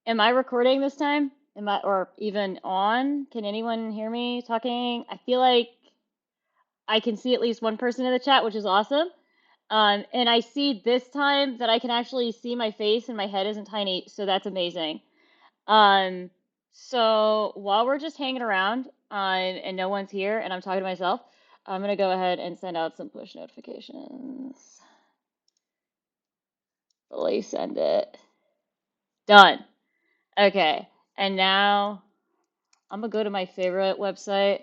Am I recording this time? Am I, or even on? Can anyone hear me talking? I feel like I can see at least one person in the chat, which is awesome. And I see this time that I can actually see my face and my head isn't tiny, so that's amazing. Um, so while we're just hanging around, and no one's here and I'm talking to myself, I'm gonna go ahead and send out some push notifications. Fully send it. Done. Okay. And now I'm gonna go to my favorite website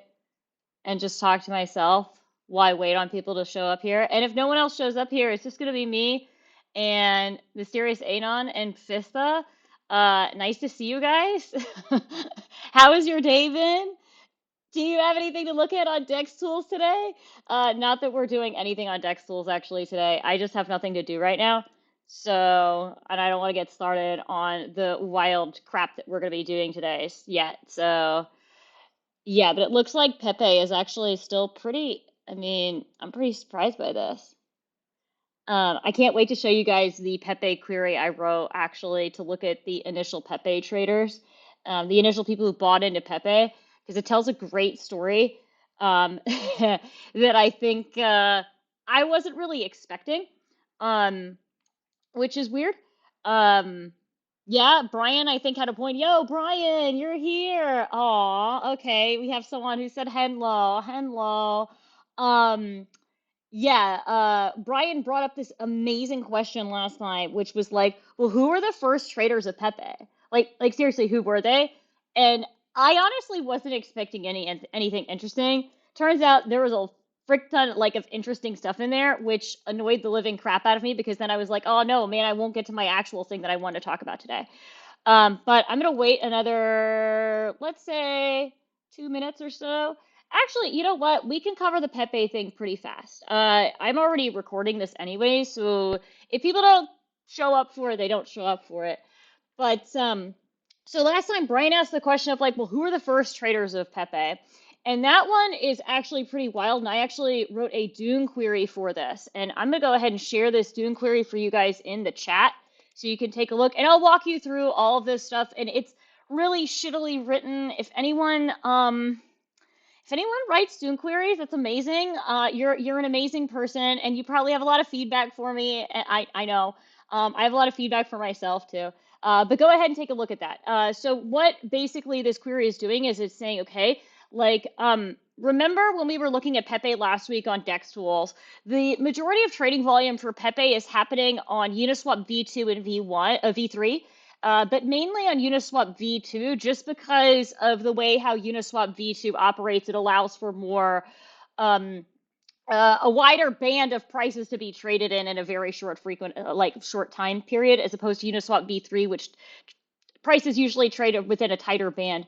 and just talk to myself. Why wait on people to show up here? And if no one else shows up here, it's just gonna be me and Mysterious Anon and Fista. Nice to see you guys. How has your day been? Do you have anything to look at on Dex Tools today? Not that we're doing anything on Dex Tools actually today. I just have nothing to do right now. So, and I don't want to get started on the wild crap that we're going to be doing today yet. So, yeah, but it looks like Pepe is actually still pretty, I mean, I'm pretty surprised by this. I can't wait to show you guys the Pepe query I wrote actually to look at the initial Pepe traders, the initial people who bought into Pepe, because it tells a great story that I think I wasn't really expecting, um, which is weird. Um, yeah, Brian, I think had a point. Yo, Brian, you're here. Aw, okay. We have someone who said hello, hello. Um, yeah, Brian brought up this amazing question last night, which was like, well, who were the first traders of Pepe? Like seriously, who were they? And I honestly wasn't expecting anything interesting. Turns out there was a frick ton like of interesting stuff in there, which annoyed the living crap out of me because then I was like, oh no, man, I won't get to my actual thing that I wanted to talk about today. But I'm gonna wait another, let's say, 2 minutes or so. Actually, you know what? We can cover the Pepe thing pretty fast. I'm already recording this anyway, so if people don't show up for it, they don't show up for it. But so last time Brian asked the question of like, well, who are the first traders of Pepe? And that one is actually pretty wild. And I actually wrote a Dune query for this. And I'm gonna go ahead and share this Dune query for you guys in the chat so you can take a look. And I'll walk you through all of this stuff. And it's really shittily written. If anyone writes Dune queries, that's amazing. You're an amazing person, and you probably have a lot of feedback for me. And I know. I have a lot of feedback for myself too. But go ahead and take a look at that. So what basically this query is doing is it's saying, okay, like remember when we were looking at Pepe last week on Dex Tools, the majority of trading volume for Pepe is happening on Uniswap V2 and V1, V3. But mainly on Uniswap v2, just because of the way how Uniswap v2 operates, it allows for more um, a wider band of prices to be traded in a very short time period, as opposed to Uniswap v3, which prices usually trade within a tighter band.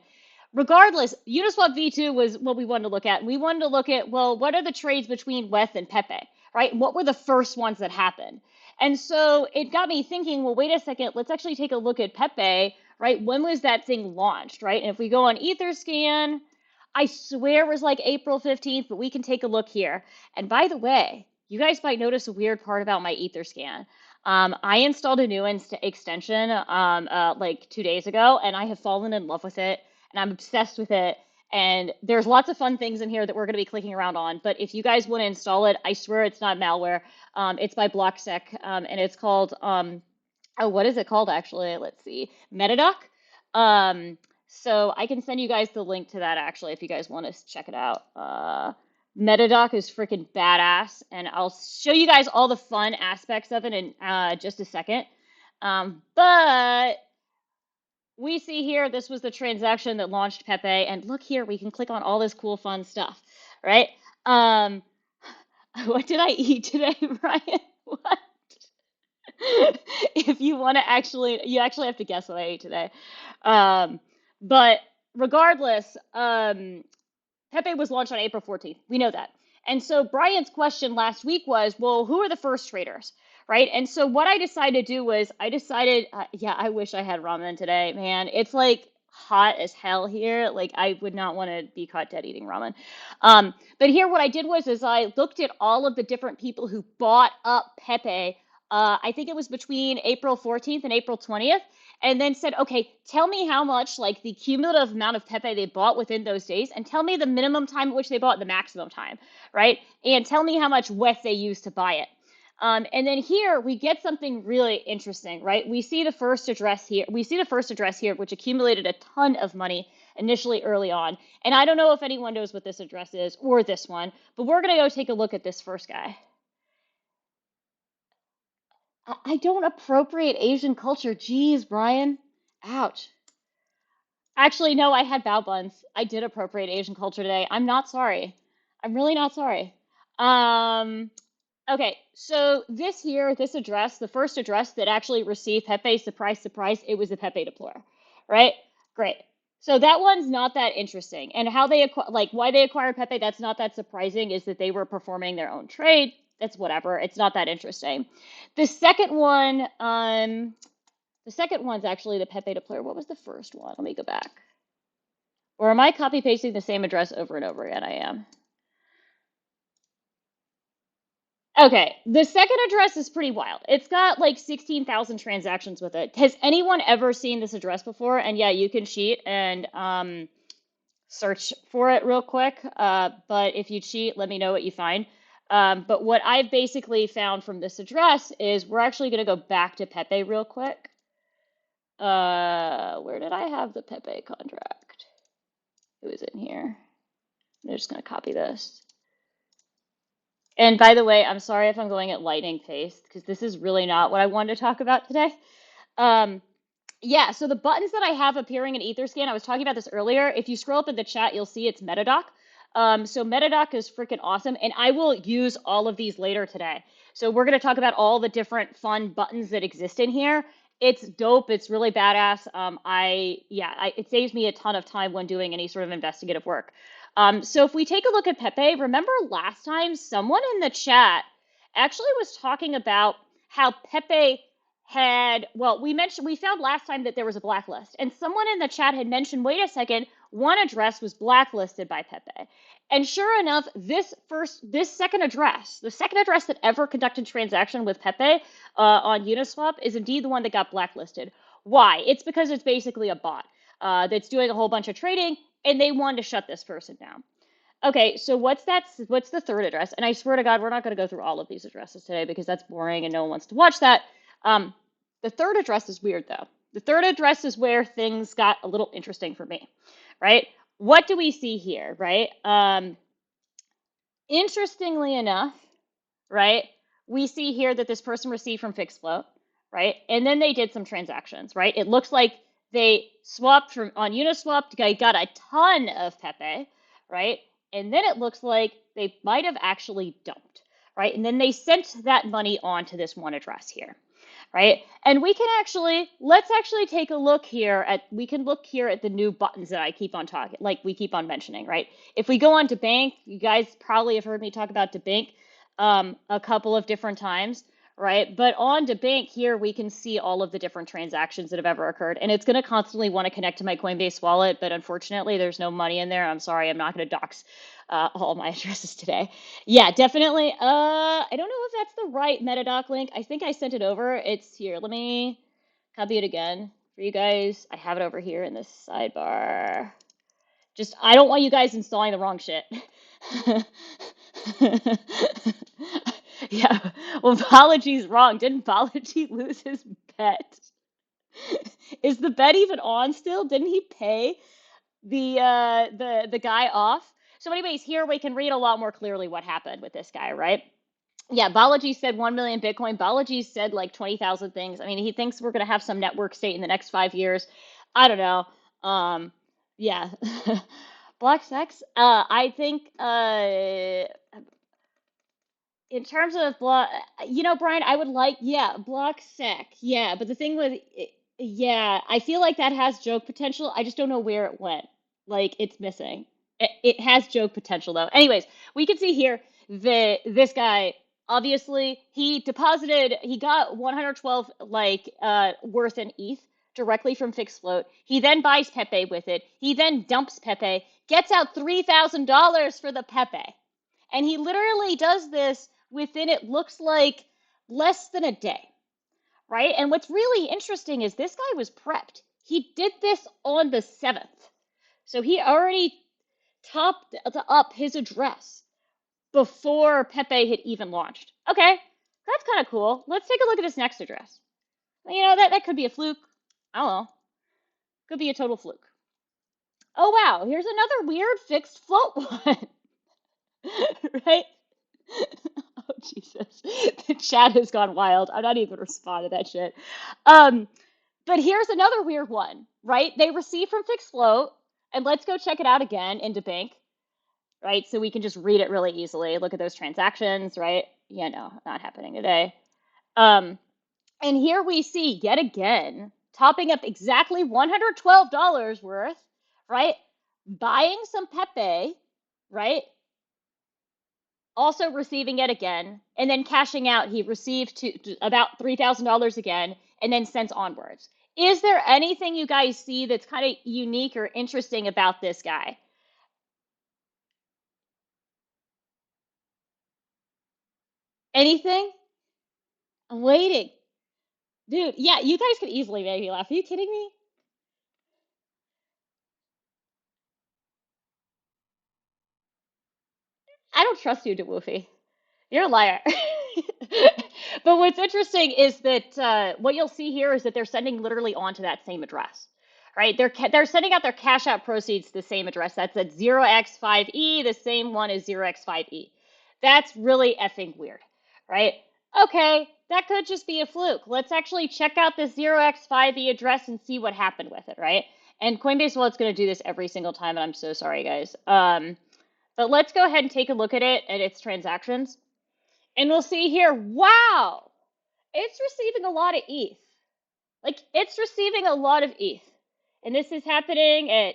Regardless, Uniswap v2 was what we wanted to look at. We wanted to look at, well, what are the trades between Weth and Pepe, right? What were the first ones that happened? And so it got me thinking, well, wait a second, let's actually take a look at Pepe, right? When was that thing launched, right? And if we go on Etherscan, I swear it was like April 15th, but we can take a look here. And by the way, you guys might notice a weird part about my Etherscan. I installed a new extension like 2 days ago, and I have fallen in love with it, and I'm obsessed with it. And there's lots of fun things in here that we're going to be clicking around on. But if you guys want to install it, I swear it's not malware. It's by Blocksec, and it's called oh, what is it called actually? Let's see, Metadoc. Um, so I can send you guys the link to that actually if you guys want to check it out. Metadoc is freaking badass, and I'll show you guys all the fun aspects of it in just a second. But we see here, this was the transaction that launched Pepe, and look here, we can click on all this cool, fun stuff, right? Um, what did I eat today, Brian? What? If you want to actually, you actually have to guess what I ate today. Um, but regardless, Pepe was launched on April 14th. We know that. And so Brian's question last week was, well, who are the first traders? Right. And so what I decided to do was yeah, I wish I had ramen today, man. It's like hot as hell here. Like I would not want to be caught dead eating ramen. But here what I did was is I looked at all of the different people who bought up Pepe. I think it was between April 14th and April 20th. and then said, okay, tell me how much, like the cumulative amount of Pepe they bought within those days, and tell me the minimum time at which they bought, the maximum time, right? And tell me how much wet they used to buy it. And then here we get something really interesting, right? We see the first address here. We see the first address here, which accumulated a ton of money initially early on. And I don't know if anyone knows what this address is or this one, but we're going to go take a look at this first guy. I don't appropriate Asian culture. Jeez, Brian. Ouch. Actually, no, I had bao buns. I did appropriate Asian culture today. I'm not sorry. I'm really not sorry. Um, Okay, so this here, this address, the first address that actually received Pepe, surprise, surprise, it was the Pepe deplorer, right? Great. So that one's not that interesting. And how they like why they acquired Pepe, that's not that surprising, is that they were performing their own trade. That's whatever. It's not that interesting. The second one, the second one's actually the Pepe deployer. What was the first one? Let me go back. Or am I copy pasting the same address over and over again? I am. Okay, the second address is pretty wild. It's got like 16,000 transactions with it. Has anyone ever seen this address before? And yeah, you can cheat and search for it real quick. But if you cheat, let me know what you find. But what I've basically found from this address is we're actually going to go back to Pepe real quick. Where did I have the Pepe contract? It was in here. I'm just going to copy this. And by the way, I'm sorry if I'm going at lightning pace because this is really not what I wanted to talk about today. Um, yeah, so the buttons that I have appearing in Etherscan, I was talking about this earlier. If you scroll up in the chat, you'll see it's Metadoc. So Metadoc is freaking awesome, and I will use all of these later today. So we're going to talk about all the different fun buttons that exist in here. It's dope. It's really badass. It saves me a ton of time when doing any sort of investigative work. So if we take a look at Pepe, remember last time someone in the chat actually was talking about how Pepe had, well, we found last time that there was a blacklist, and someone in the chat had mentioned, wait a second, one address was blacklisted by Pepe. And sure enough, this second address, the second address that ever conducted transaction with Pepe on Uniswap is indeed the one that got blacklisted. Why? It's because it's basically a bot that's doing a whole bunch of trading, and they wanted to shut this person down. Okay, so what's the third address? And I swear to God, we're not going to go through all of these addresses today because that's boring and no one wants to watch that. The third address is weird though. The third address is where things got a little interesting for me, right? What do we see here, right? Interestingly enough, right, we see here that this person received from fixed float, right? And then they did some transactions, right? It looks like they swapped from on Uniswap, they got a ton of Pepe, right? And then it looks like they might have actually dumped, right? And then they sent that money on to this one address here, right? And let's actually take a look here we can look here at the new buttons that I keep on talking, like we keep on mentioning, right? If we go on to bank, you guys probably have heard me talk about to bank a couple of different times, right? But on to bank here, we can see all of the different transactions that have ever occurred. And it's going to constantly want to connect to my Coinbase wallet, but unfortunately, there's no money in there. I'm sorry, I'm not going to dox all my addresses today. Yeah, definitely. I don't know if that's the right Metadoc link. I think I sent it over. It's here. Let me copy it again for you guys. I have it over here in this sidebar. Just, I don't want you guys installing the wrong shit. Yeah, well, Balaji's wrong. Didn't Balaji lose his bet? Is the bet even on still? Didn't he pay the guy off? So anyways, here we can read a lot more clearly what happened with this guy, right? Yeah, Balaji said 1 million Bitcoin. Balaji said like 20,000 things. I mean, he thinks we're going to have some network state in the next 5 years. I don't know. Yeah. Black sex. I think in terms of block, Brian, I would like, yeah, block sec. Yeah, but the thing with, yeah, I feel like that has joke potential. I just don't know where it went. Like, it's missing. It has joke potential though. Anyways, we can see here that this guy, obviously, he got 112 worth in ETH directly from fixed float. He then buys Pepe with it. He then dumps Pepe, gets out $3,000 for the Pepe. And he literally does this within, it looks like, less than a day, right? And what's really interesting is this guy was prepped. He did this on the 7th. So he already topped up his address before Pepe had even launched. Okay, that's kind of cool. Let's take a look at this next address. You know, that could be a fluke. I don't know. Could be a total fluke. Oh, wow. Here's another weird fixed float one. Right? Oh, Jesus. The chat has gone wild. I'm not even going to respond to that shit. Um, but here's another weird one, right? They receive from fixed float, and let's go check it out again into bank, right? So we can just read it really easily. Look at those transactions, right? Yeah, no, not happening today. Um, and here we see yet again, topping up exactly $112 worth, right? Buying some Pepe, right? Also receiving it again, and then cashing out. He received about $3,000 again, and then sent onwards. Is there anything you guys see that's kind of unique or interesting about this guy? Anything? I'm waiting. Dude, yeah, you guys could easily make me laugh. Are you kidding me? I don't trust you, DeWoofy. You're a liar. But what's interesting is that what you'll see here is that they're sending literally onto that same address, right? They're sending out their cash out proceeds to the same address. That's at 0x5e, the same one as 0x5e. That's really effing weird, right? Okay, that could just be a fluke. Let's actually check out this 0x5e address and see what happened with it, right? And Coinbase Wallet's going to do this every single time, and I'm so sorry, guys. But let's go ahead and take a look at it and its transactions. And we'll see here, wow, it's receiving a lot of ETH. Like, it's receiving a lot of ETH. And this is happening at,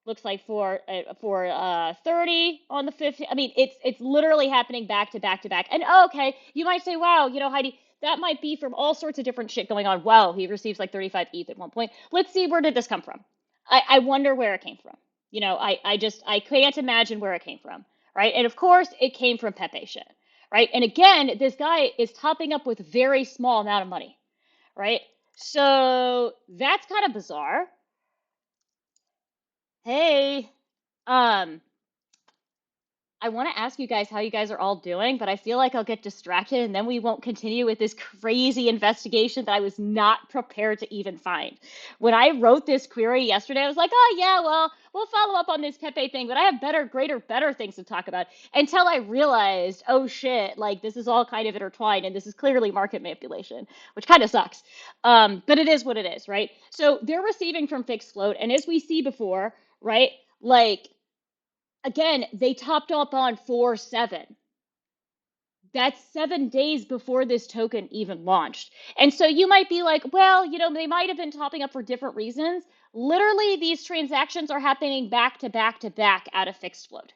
looks like for 30 on the 50. I mean, it's literally happening back to back to back. And oh, okay, you might say, wow, you know, Heidi, that might be from all sorts of different shit going on. Wow, he receives like 35 ETH at one point. Let's see, where did this come from? I wonder where it came from. You know, I can't imagine where it came from, right? And of course, it came from Pepe shit, right? And again, this guy is topping up with a very small amount of money, right? So that's kind of bizarre. Hey, um, I want to ask you guys how you guys are all doing, but I feel like I'll get distracted and then we won't continue with this crazy investigation that I was not prepared to even find. When I wrote this query yesterday, I was like, oh, yeah, well, we'll follow up on this Pepe thing, but I have better, greater, better things to talk about until I realized, oh, shit, like this is all kind of intertwined and this is clearly market manipulation, which kind of sucks. But it is what it is, right? So they're receiving from fixed float. And as we see before, right, like, again, they topped up on 4-7. That's 7 days before this token even launched. And so you might be like, well, you know, they might have been topping up for different reasons. Literally, these transactions are happening back to back to back out of fixed float,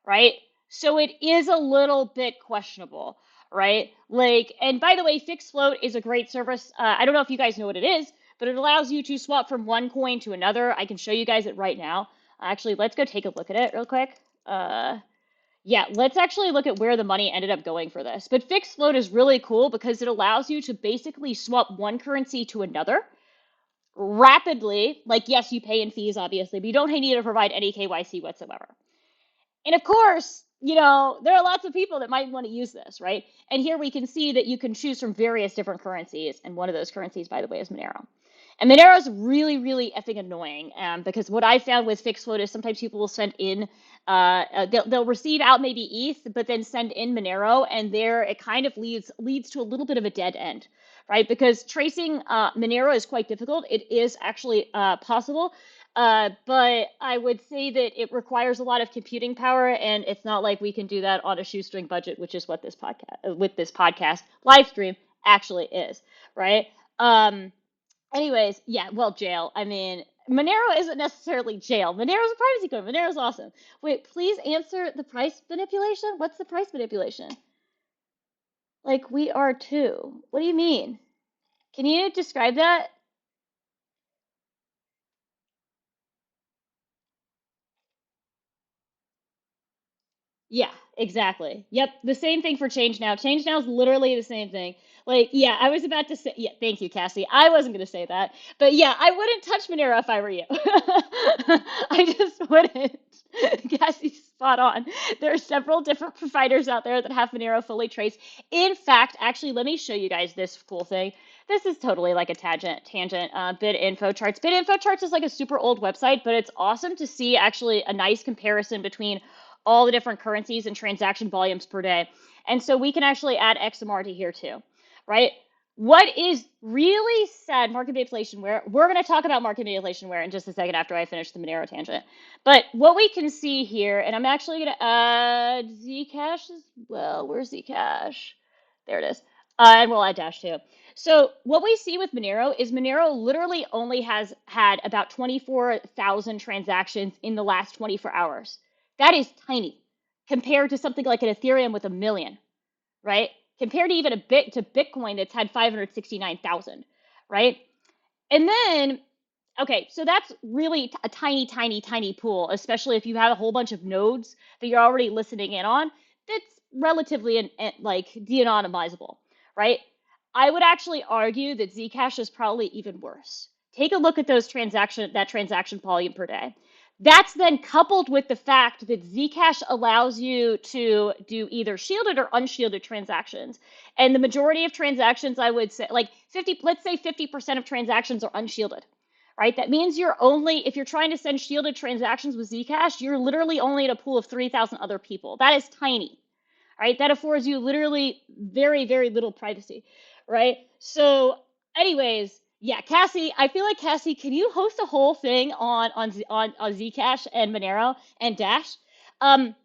right? So it is a little bit questionable, right? Like, and by the way, fixed float is a great service. I don't know if you guys know what it is, but it allows you to swap from one coin to another. I can show you guys it right now. Actually, let's go take a look at it real quick. Yeah, let's actually look at where the money ended up going for this. But fixed float is really cool because it allows you to basically swap one currency to another rapidly. Like, yes, you pay in fees, obviously, but you don't need to provide any KYC whatsoever. And of course, you know, there are lots of people that might want to use this, right? And here we can see that you can choose from various different currencies. And one of those currencies, by the way, is Monero. And Monero is really, really effing annoying because what I found with fixed float is sometimes people will send in, they'll receive out maybe ETH, but then send in Monero, and there it kind of leads to a little bit of a dead end, right? Because tracing Monero is quite difficult. It is actually possible, but I would say that it requires a lot of computing power, and it's not like we can do that on a shoestring budget, which is what this podcast live stream actually is, right? Um, Anyways, yeah, well, jail. I mean, Monero isn't necessarily jail. Monero's a privacy coin. Monero's awesome. Wait, please answer the price manipulation. What's the price manipulation? Like, we are too. What do you mean? Can you describe that? Yeah, exactly. Yep, the same thing for Change Now. Change Now is literally the same thing. Like, yeah, I was about to say, yeah, thank you, Cassie. I wasn't going to say that. But yeah, I wouldn't touch Monero if I were you. I just wouldn't. Cassie's spot on. There are several different providers out there that have Monero fully traced. In fact, actually, let me show you guys this cool thing. This is totally like a tangent. Bid info charts. Bid info charts is like a super old website, but it's awesome to see actually a nice comparison between all the different currencies and transaction volumes per day. And so we can actually add XMR to here too, right? What is really sad, market manipulation where we're going to talk about market manipulation where in just a second after I finish the Monero tangent. But what we can see here, and I'm actually going to add Zcash as well. Where's Zcash? There it is. And we'll add Dash too. So what we see with Monero is Monero literally only has had about 24,000 transactions in the last 24 hours. That is tiny compared to something like an Ethereum with a million, right? Compared to even to Bitcoin that's had 569,000, right? And then, okay, so that's really a tiny, tiny, tiny pool, especially if you have a whole bunch of nodes that you're already listening in on. That's relatively like de-anonymizable, right? I would actually argue that Zcash is probably even worse. Take a look at that transaction volume per day. That's then coupled with the fact that Zcash allows you to do either shielded or unshielded transactions. And the majority of transactions, I would say, like 50, let's say 50% of transactions are unshielded, right? That means if you're trying to send shielded transactions with Zcash, you're literally only at a pool of 3,000 other people. That is tiny, right? That affords you literally very, very little privacy, right? So, anyways, yeah, Cassie, I feel like Cassie, can you host a whole thing on Zcash and Monero and Dash? Um,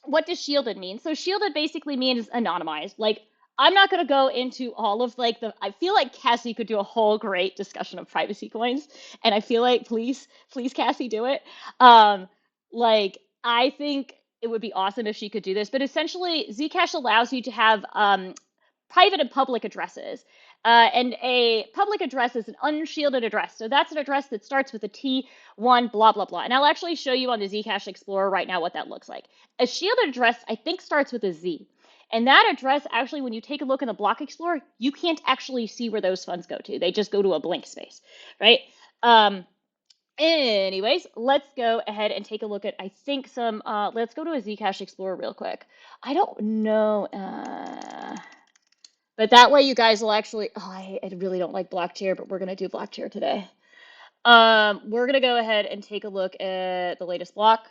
what does shielded mean? So shielded basically means anonymized. Like I'm not going to go into all of like I feel like Cassie could do a whole great discussion of privacy coins, and I feel like please Cassie do it. Um, like I think it would be awesome if she could do this, but essentially Zcash allows you to have private and public addresses. And a public address is an unshielded address. So that's an address that starts with a T1, blah, blah, blah. And I'll actually show you on the Zcash Explorer right now what that looks like. A shielded address, I think, starts with a Z. And that address, actually, when you take a look in the Block Explorer, you can't actually see where those funds go to. They just go to a blank space, right? Anyways, let's go ahead and take a look at, I think, let's go to a Zcash Explorer real quick. I don't know. But that way you guys will actually, oh, I really don't like block chair, but we're going to do block chair today. We're going to go ahead and take a look at the latest block.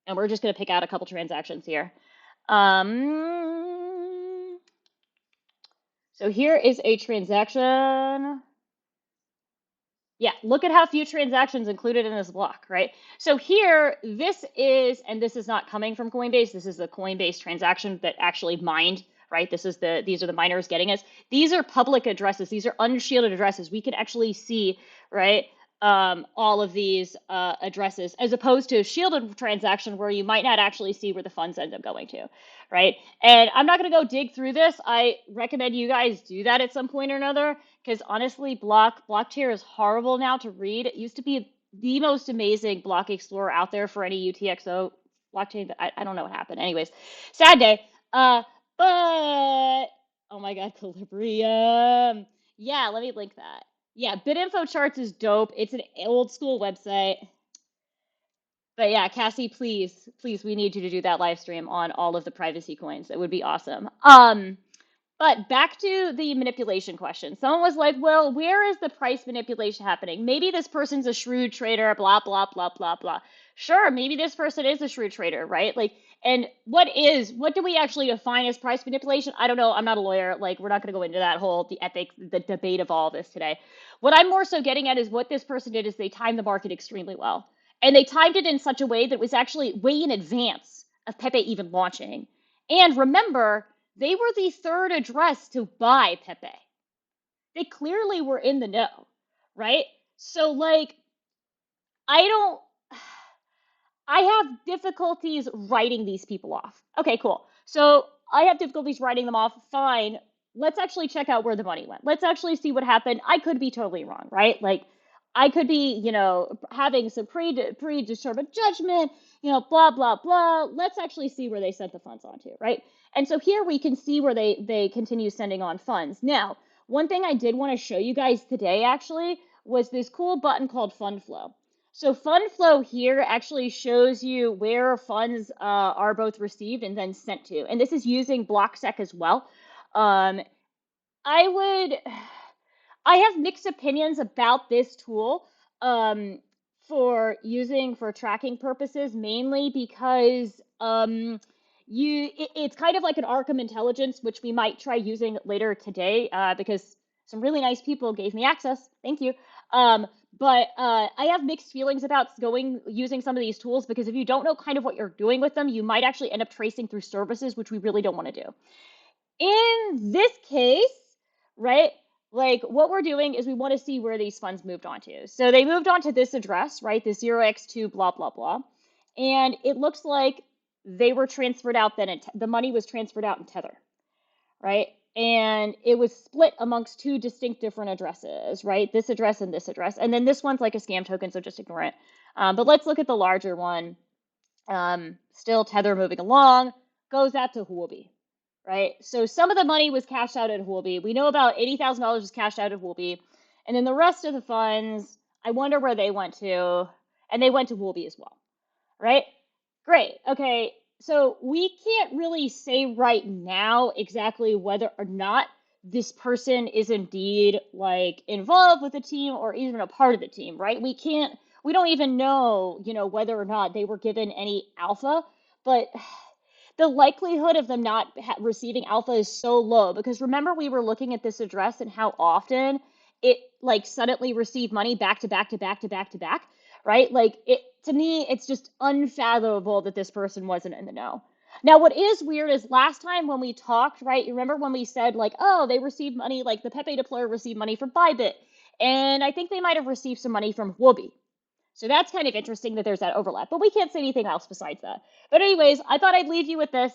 And we're just going to pick out a couple transactions here. So here is a transaction. Yeah, look at how few transactions included in this block, right? So here, this is not coming from Coinbase. This is the Coinbase transaction that actually mined, right? These are the miners getting us. These are public addresses. These are unshielded addresses. We can actually see, right, all of these addresses, as opposed to a shielded transaction where you might not actually see where the funds end up going to, right? And I'm not going to go dig through this. I recommend you guys do that at some point or another, because honestly, Blockchair is horrible now to read. It used to be the most amazing block explorer out there for any UTXO blockchain, but I don't know what happened. Anyways, sad day. But oh my God, Calibrium. Yeah, let me link that. Yeah, BitInfo Charts is dope. It's an old school website. But yeah, Cassie, please, we need you to do that live stream on all of the privacy coins. It would be awesome. But back to the manipulation question. Someone was like, well, where is the price manipulation happening? Maybe this person's a shrewd trader, blah, blah, blah, blah, blah. Sure, maybe this person is a shrewd trader, right? Like, and what do we actually define as price manipulation? I don't know. I'm not a lawyer. Like, we're not going to go into that the debate of all this today. What I'm more so getting at is what this person did is they timed the market extremely well. And they timed it in such a way that it was actually way in advance of PEPE even launching. And remember, they were the third address to buy PEPE. They clearly were in the know, right? So, like, I don't, I have difficulties writing these people off. Okay, cool. So I have difficulties writing them off. Fine. Let's actually check out where the money went. Let's actually see what happened. I could be totally wrong, right? Like, I could be, having some predetermined judgment, blah, blah, blah. Let's actually see where they sent the funds onto, right? And so here we can see where they continue sending on funds. Now, one thing I did want to show you guys today actually was this cool button called Fund Flow. So Fund Flow here actually shows you where funds are both received and then sent to. And this is using BlockSec as well. Um, I would I have mixed opinions about this tool um, for using for tracking purposes, mainly because it's kind of like an Arkham Intelligence, which we might try using later today because some really nice people gave me access. Thank you. But I have mixed feelings about using some of these tools because if you don't know kind of what you're doing with them, you might actually end up tracing through services, which we really don't want to do. In this case, right, like what we're doing is we want to see where these funds moved on to. So they moved on to this address, right, the 0x2 blah, blah, blah. And it looks like they were transferred out then, the money was transferred out in Tether, right? And it was split amongst two distinct different addresses, right? This address and this address. And then this one's like a scam token, so just ignore it. But let's look at the larger one. Still Tether moving along, goes out to Huobi, right? So some of the money was cashed out at Huobi. We know about $80,000 was cashed out at Huobi. And then the rest of the funds, I wonder where they went to. And they went to Huobi as well, right? Great. Okay. So we can't really say right now exactly whether or not this person is indeed like involved with the team or even a part of the team, right? We don't even know, whether or not they were given any alpha, but the likelihood of them not receiving alpha is so low because remember we were looking at this address and how often it like suddenly received money back to back to back to back to back, right? Like it to me, it's just unfathomable that this person wasn't in the know. Now, what is weird is last time when we talked, right? You remember when we said like, oh, they received money, like the PEPE deployer received money from Bybit, and I think they might have received some money from Woobi. So that's kind of interesting that there's that overlap, but we can't say anything else besides that. But anyways, I thought I'd leave you with this.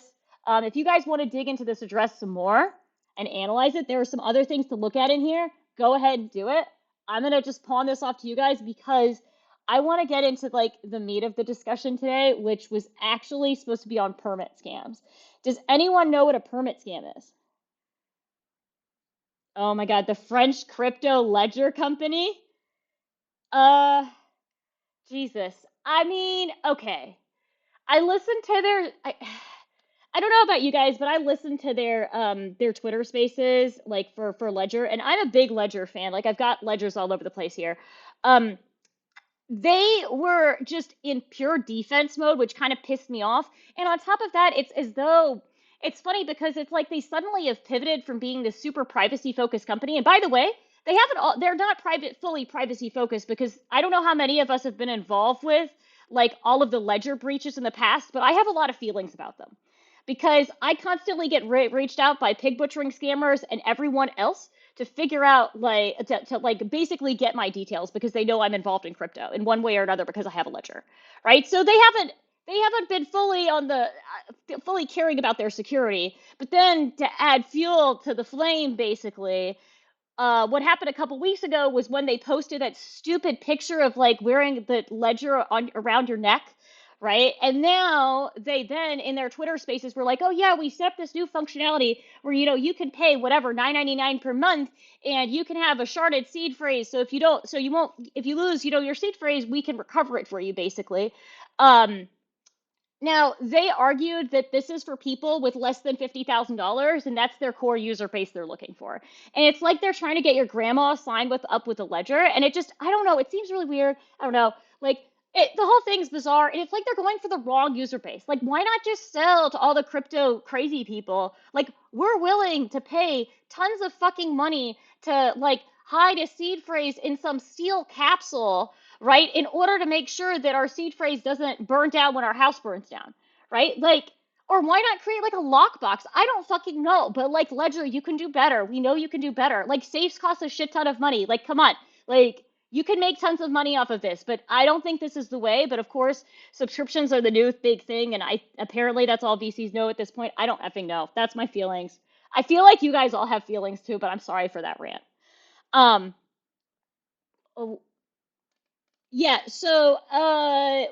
If you guys want to dig into this address some more and analyze it, there are some other things to look at in here. Go ahead and do it. I'm going to just pawn this off to you guys because I want to get into like the meat of the discussion today, which was actually supposed to be on permit scams. Does anyone know what a permit scam is? Oh my God, the French crypto ledger company? Uh, Jesus. I mean, okay. I listened to I don't know about you guys, but I listened to their Twitter spaces like for Ledger, and I'm a big Ledger fan. Like I've got ledgers all over the place here. Um, they were just in pure defense mode, which kind of pissed me off. And on top of that, it's as though it's funny because it's like they suddenly have pivoted from being this super privacy focused company. And by the way, they're not fully privacy focused because I don't know how many of us have been involved with like all of the ledger breaches in the past, but I have a lot of feelings about them because I constantly get reached out by pig butchering scammers and everyone else to figure out like to like basically get my details because they know I'm involved in crypto in one way or another because I have a ledger, right? So they haven't been fully on the fully caring about their security, but then to add fuel to the flame, basically, what happened a couple weeks ago was when they posted that stupid picture of like wearing the ledger on around your neck, right? And now they then in their Twitter spaces were like, oh yeah, we set up this new functionality where you can pay whatever $9.99 per month and you can have a sharded seed phrase. So you won't if you lose, your seed phrase, we can recover it for you basically. Um, Now, they argued that this is for people with less than $50,000, and that's their core user base they're looking for. And it's like they're trying to get your grandma signed up with a ledger, and it just, I don't know, it seems really weird. I don't know. Like, the whole thing's bizarre, and it's like they're going for the wrong user base. Like, why not just sell to all the crypto crazy people? Like, we're willing to pay tons of fucking money to, like, hide a seed phrase in some steel capsule, right? In order to make sure that our seed phrase doesn't burn down when our house burns down, right? Like, or why not create like a lockbox? I don't fucking know, but like Ledger, you can do better. We know you can do better. Like safes cost a shit ton of money. Like, come on, like you can make tons of money off of this, but I don't think this is the way. But of course, subscriptions are the new big thing, and I apparently that's all VCs know at this point. I don't effing know. That's my feelings. I feel like you guys all have feelings too, but I'm sorry for that rant. Um, Yeah, so I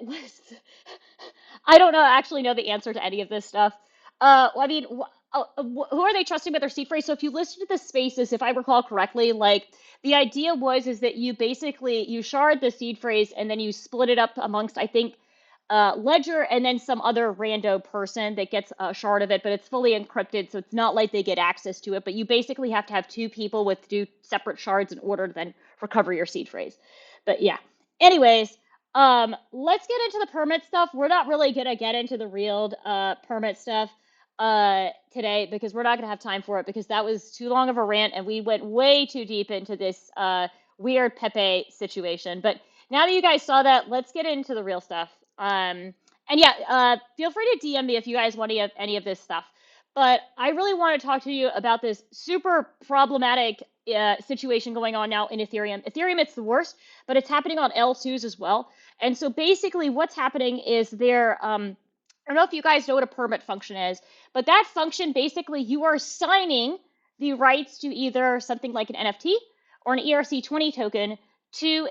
don't actually know the answer to any of this stuff. Well, I mean, who are they trusting with their seed phrase? So if you listen to the spaces, if I recall correctly, like the idea was is that you basically you shard the seed phrase and then you split it up amongst, I think, Ledger and then some other rando person that gets a shard of it, but it's fully encrypted, so it's not like they get access to it. But you basically have to have two people with two separate shards in order to then recover your seed phrase. But yeah. Anyways, let's get into the permit stuff. We're not really gonna get into the real permit stuff today because we're not gonna have time for it because that was too long of a rant and we went way too deep into this weird PEPE situation. But now that you guys saw that, let's get into the real stuff. And yeah, feel free to DM me if you guys want any of this stuff. But I really want to talk to you about this super problematic situation going on now in Ethereum. Ethereum, it's the worst, but it's happening on L2s as well. And so basically, what's happening is I don't know if you guys know what a permit function is, but that function basically you are signing the rights to either something like an NFT or an ERC20 token to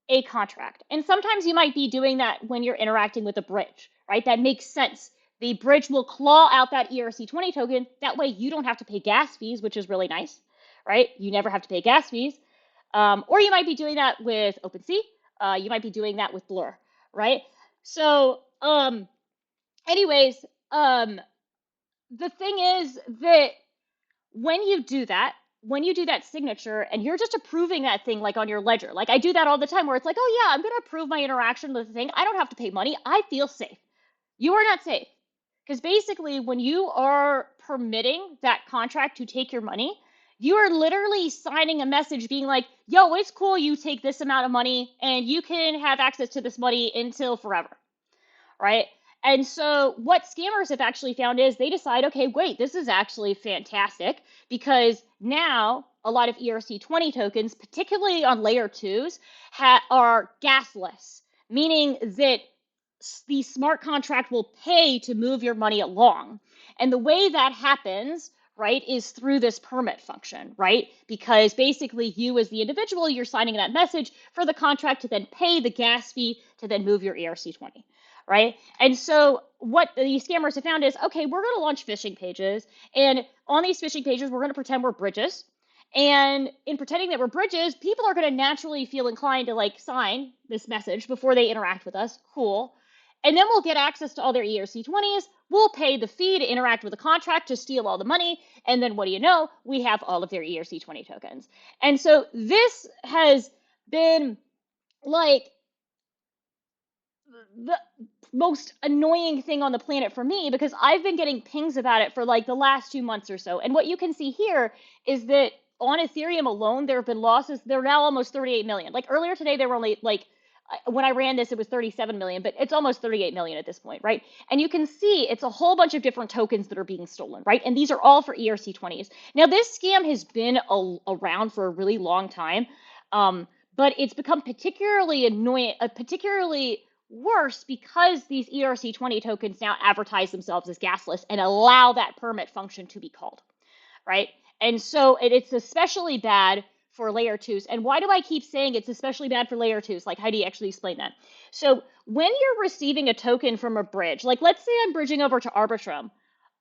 a contract. And sometimes you might be doing that when you're interacting with a bridge, right? That makes sense. The bridge will claw out that ERC20 token. That way you don't have to pay gas fees, which is really nice, right? You never have to pay gas fees. Or you might be doing that with OpenSea. You might be doing that with Blur, right? So, anyways, um, the thing is that when you do that, when you do that signature and you're just approving that thing like on your ledger, like I do that all the time where it's like, oh yeah, I'm going to approve my interaction with the thing. I don't have to pay money. I feel safe. You are not safe. Because basically, when you are permitting that contract to take your money, you are literally signing a message being like, yo, it's cool you take this amount of money and you can have access to this money until forever, right? And so what scammers have actually found is they decide, okay, wait, this is actually fantastic because now a lot of ERC20 tokens, particularly on layer twos, are gasless, meaning that the smart contract will pay to move your money along. And the way that happens, right, is through this permit function, right? Because basically you as the individual, you're signing that message for the contract to then pay the gas fee to then move your ERC20, right? And so what these scammers have found is, okay, we're going to launch phishing pages. And on these phishing pages, we're going to pretend we're bridges. And in pretending that we're bridges, people are going to naturally feel inclined to like sign this message before they interact with us. Cool. And then we'll get access to all their ERC20s. We'll pay the fee to interact with the contract to steal all the money. And then what do you know? We have all of their ERC20 tokens. And so this has been like the most annoying thing on the planet for me because I've been getting pings about it for like the last 2 months or so. And what you can see here is that on Ethereum alone, there have been losses. They're now almost 38 million. Like earlier today, they were only like, when I ran this, it was 37 million, but it's almost 38 million at this point, right? And you can see it's a whole bunch of different tokens that are being stolen, right? And these are all for ERC20s. Now, this scam has been around for a really long time, but it's become particularly annoying, particularly worse because these ERC20 tokens now advertise themselves as gasless and allow that permit function to be called, right? And so it's especially bad for layer twos. And why do I keep saying it's especially bad for layer twos? Like, how do you actually explain that? So when you're receiving a token from a bridge, like let's say I'm bridging over to Arbitrum,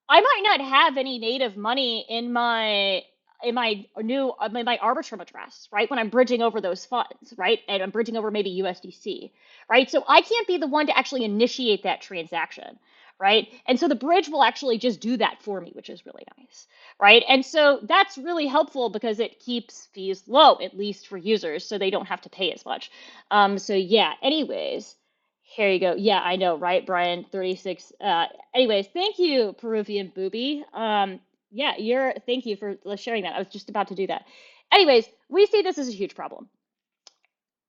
I might not have any native money in my my Arbitrum address, right? When I'm bridging over those funds, right? And I'm bridging over maybe USDC, right? So I can't be the one to actually initiate that transaction, right? And so the bridge will actually just do that for me, which is really nice, right? And so that's really helpful because it keeps fees low, at least for users, so they don't have to pay as much. So yeah, anyways, here you go. Yeah, I know, right, Brian? 36. Anyways, thank you, Peruvian Booby. Yeah, thank you for sharing that. I was just about to do that. Anyways, we see this as a huge problem.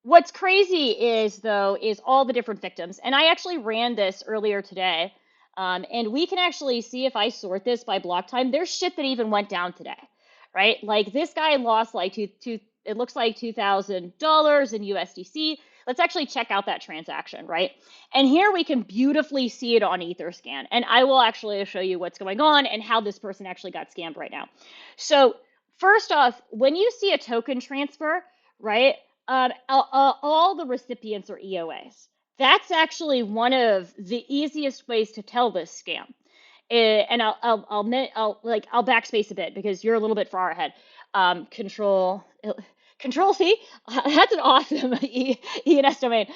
What's crazy is, though, is all the different victims. And I actually ran this earlier today. And we can actually see if I sort this by block time, there's shit that even went down today, right? Like this guy lost like it looks like $2,000 in USDC. Let's actually check out that transaction, right? And here we can beautifully see it on Etherscan. And I will actually show you what's going on and how this person actually got scammed right now. So first off, when you see a token transfer, right? all the recipients are EOAs. That's actually one of the easiest ways to tell this scam. And I'll backspace a bit because you're a little bit far ahead. Control C. That's an awesome ENS domain.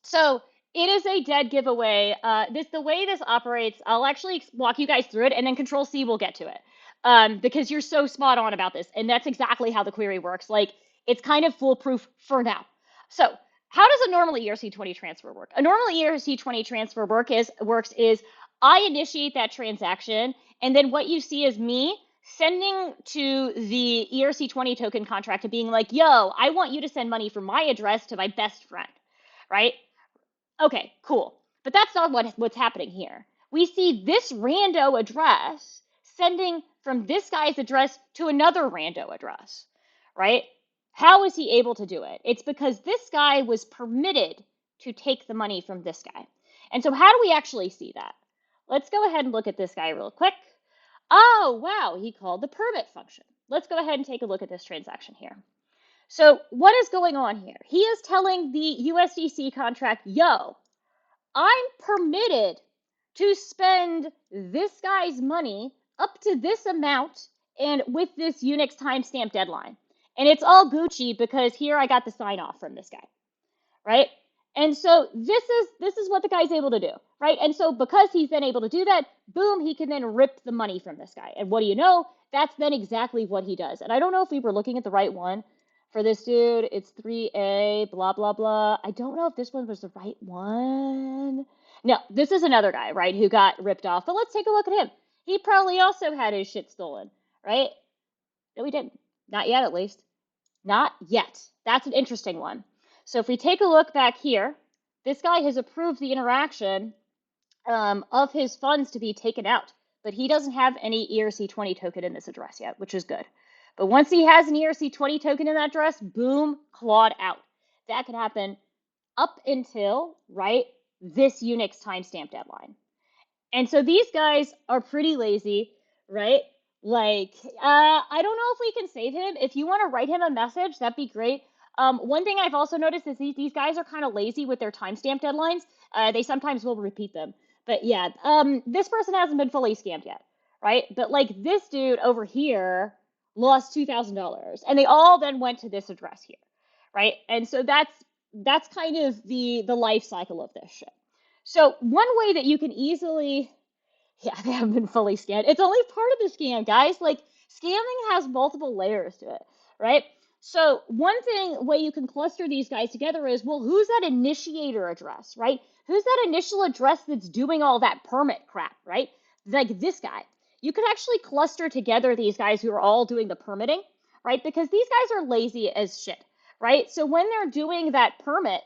So it is a dead giveaway. The way this operates, I'll actually walk you guys through it, and then Control C will get to it. Because you're so spot on about this, and that's exactly how the query works. Like, it's kind of foolproof for now. So how does a normal ERC20 transfer work? A normal ERC20 transfer works is I initiate that transaction, and then what you see is me sending to the ERC20 token contract and being like, yo, I want you to send money from my address to my best friend, right? Okay, cool. But that's not what's happening here. We see this rando address sending from this guy's address to another rando address, right? How is he able to do it? It's because this guy was permitted to take the money from this guy. And so how do we actually see that? Let's go ahead and look at this guy real quick. Oh, wow, he called the permit function. Let's go ahead and take a look at this transaction here. So what is going on here? He is telling the USDC contract, yo, I'm permitted to spend this guy's money up to this amount and with this Unix timestamp deadline. And it's all Gucci because here I got the sign off from this guy, right? And so this is what the guy's able to do, right? And so because he's then able to do that, boom, he can then rip the money from this guy. And what do you know? That's then exactly what he does. And I don't know if we were looking at the right one for this dude. It's 3A, blah, blah, blah. I don't know if this one was the right one. No, this is another guy, right, who got ripped off. But let's take a look at him. He probably also had his shit stolen, right? No, he didn't. Not yet, at least. Not yet. That's an interesting one. So if we take a look back here, this guy has approved the interaction of his funds to be taken out, but he doesn't have any ERC20 token in this address yet, which is good. But once he has an ERC20 token in that address, boom, clawed out. That could happen up until, right, this Unix timestamp deadline. And so these guys are pretty lazy, right? Like, I don't know if we can save him. If you want to write him a message, that'd be great. One thing I've also noticed is these guys are kind of lazy with their timestamp deadlines. They sometimes will repeat them. But yeah, this person hasn't been fully scammed yet, right? But like this dude over here lost $2,000, and they all then went to this address here, right? And so that's kind of the life cycle of this shit. So one way that you can easily, yeah, they haven't been fully scammed. It's only part of the scam, guys. Like, scamming has multiple layers to it, right? So one way you can cluster these guys together is, well, who's that initiator address, right? Who's that initial address that's doing all that permit crap, right? Like this guy. You could actually cluster together these guys who are all doing the permitting, right? Because these guys are lazy as shit, right? So when they're doing that permit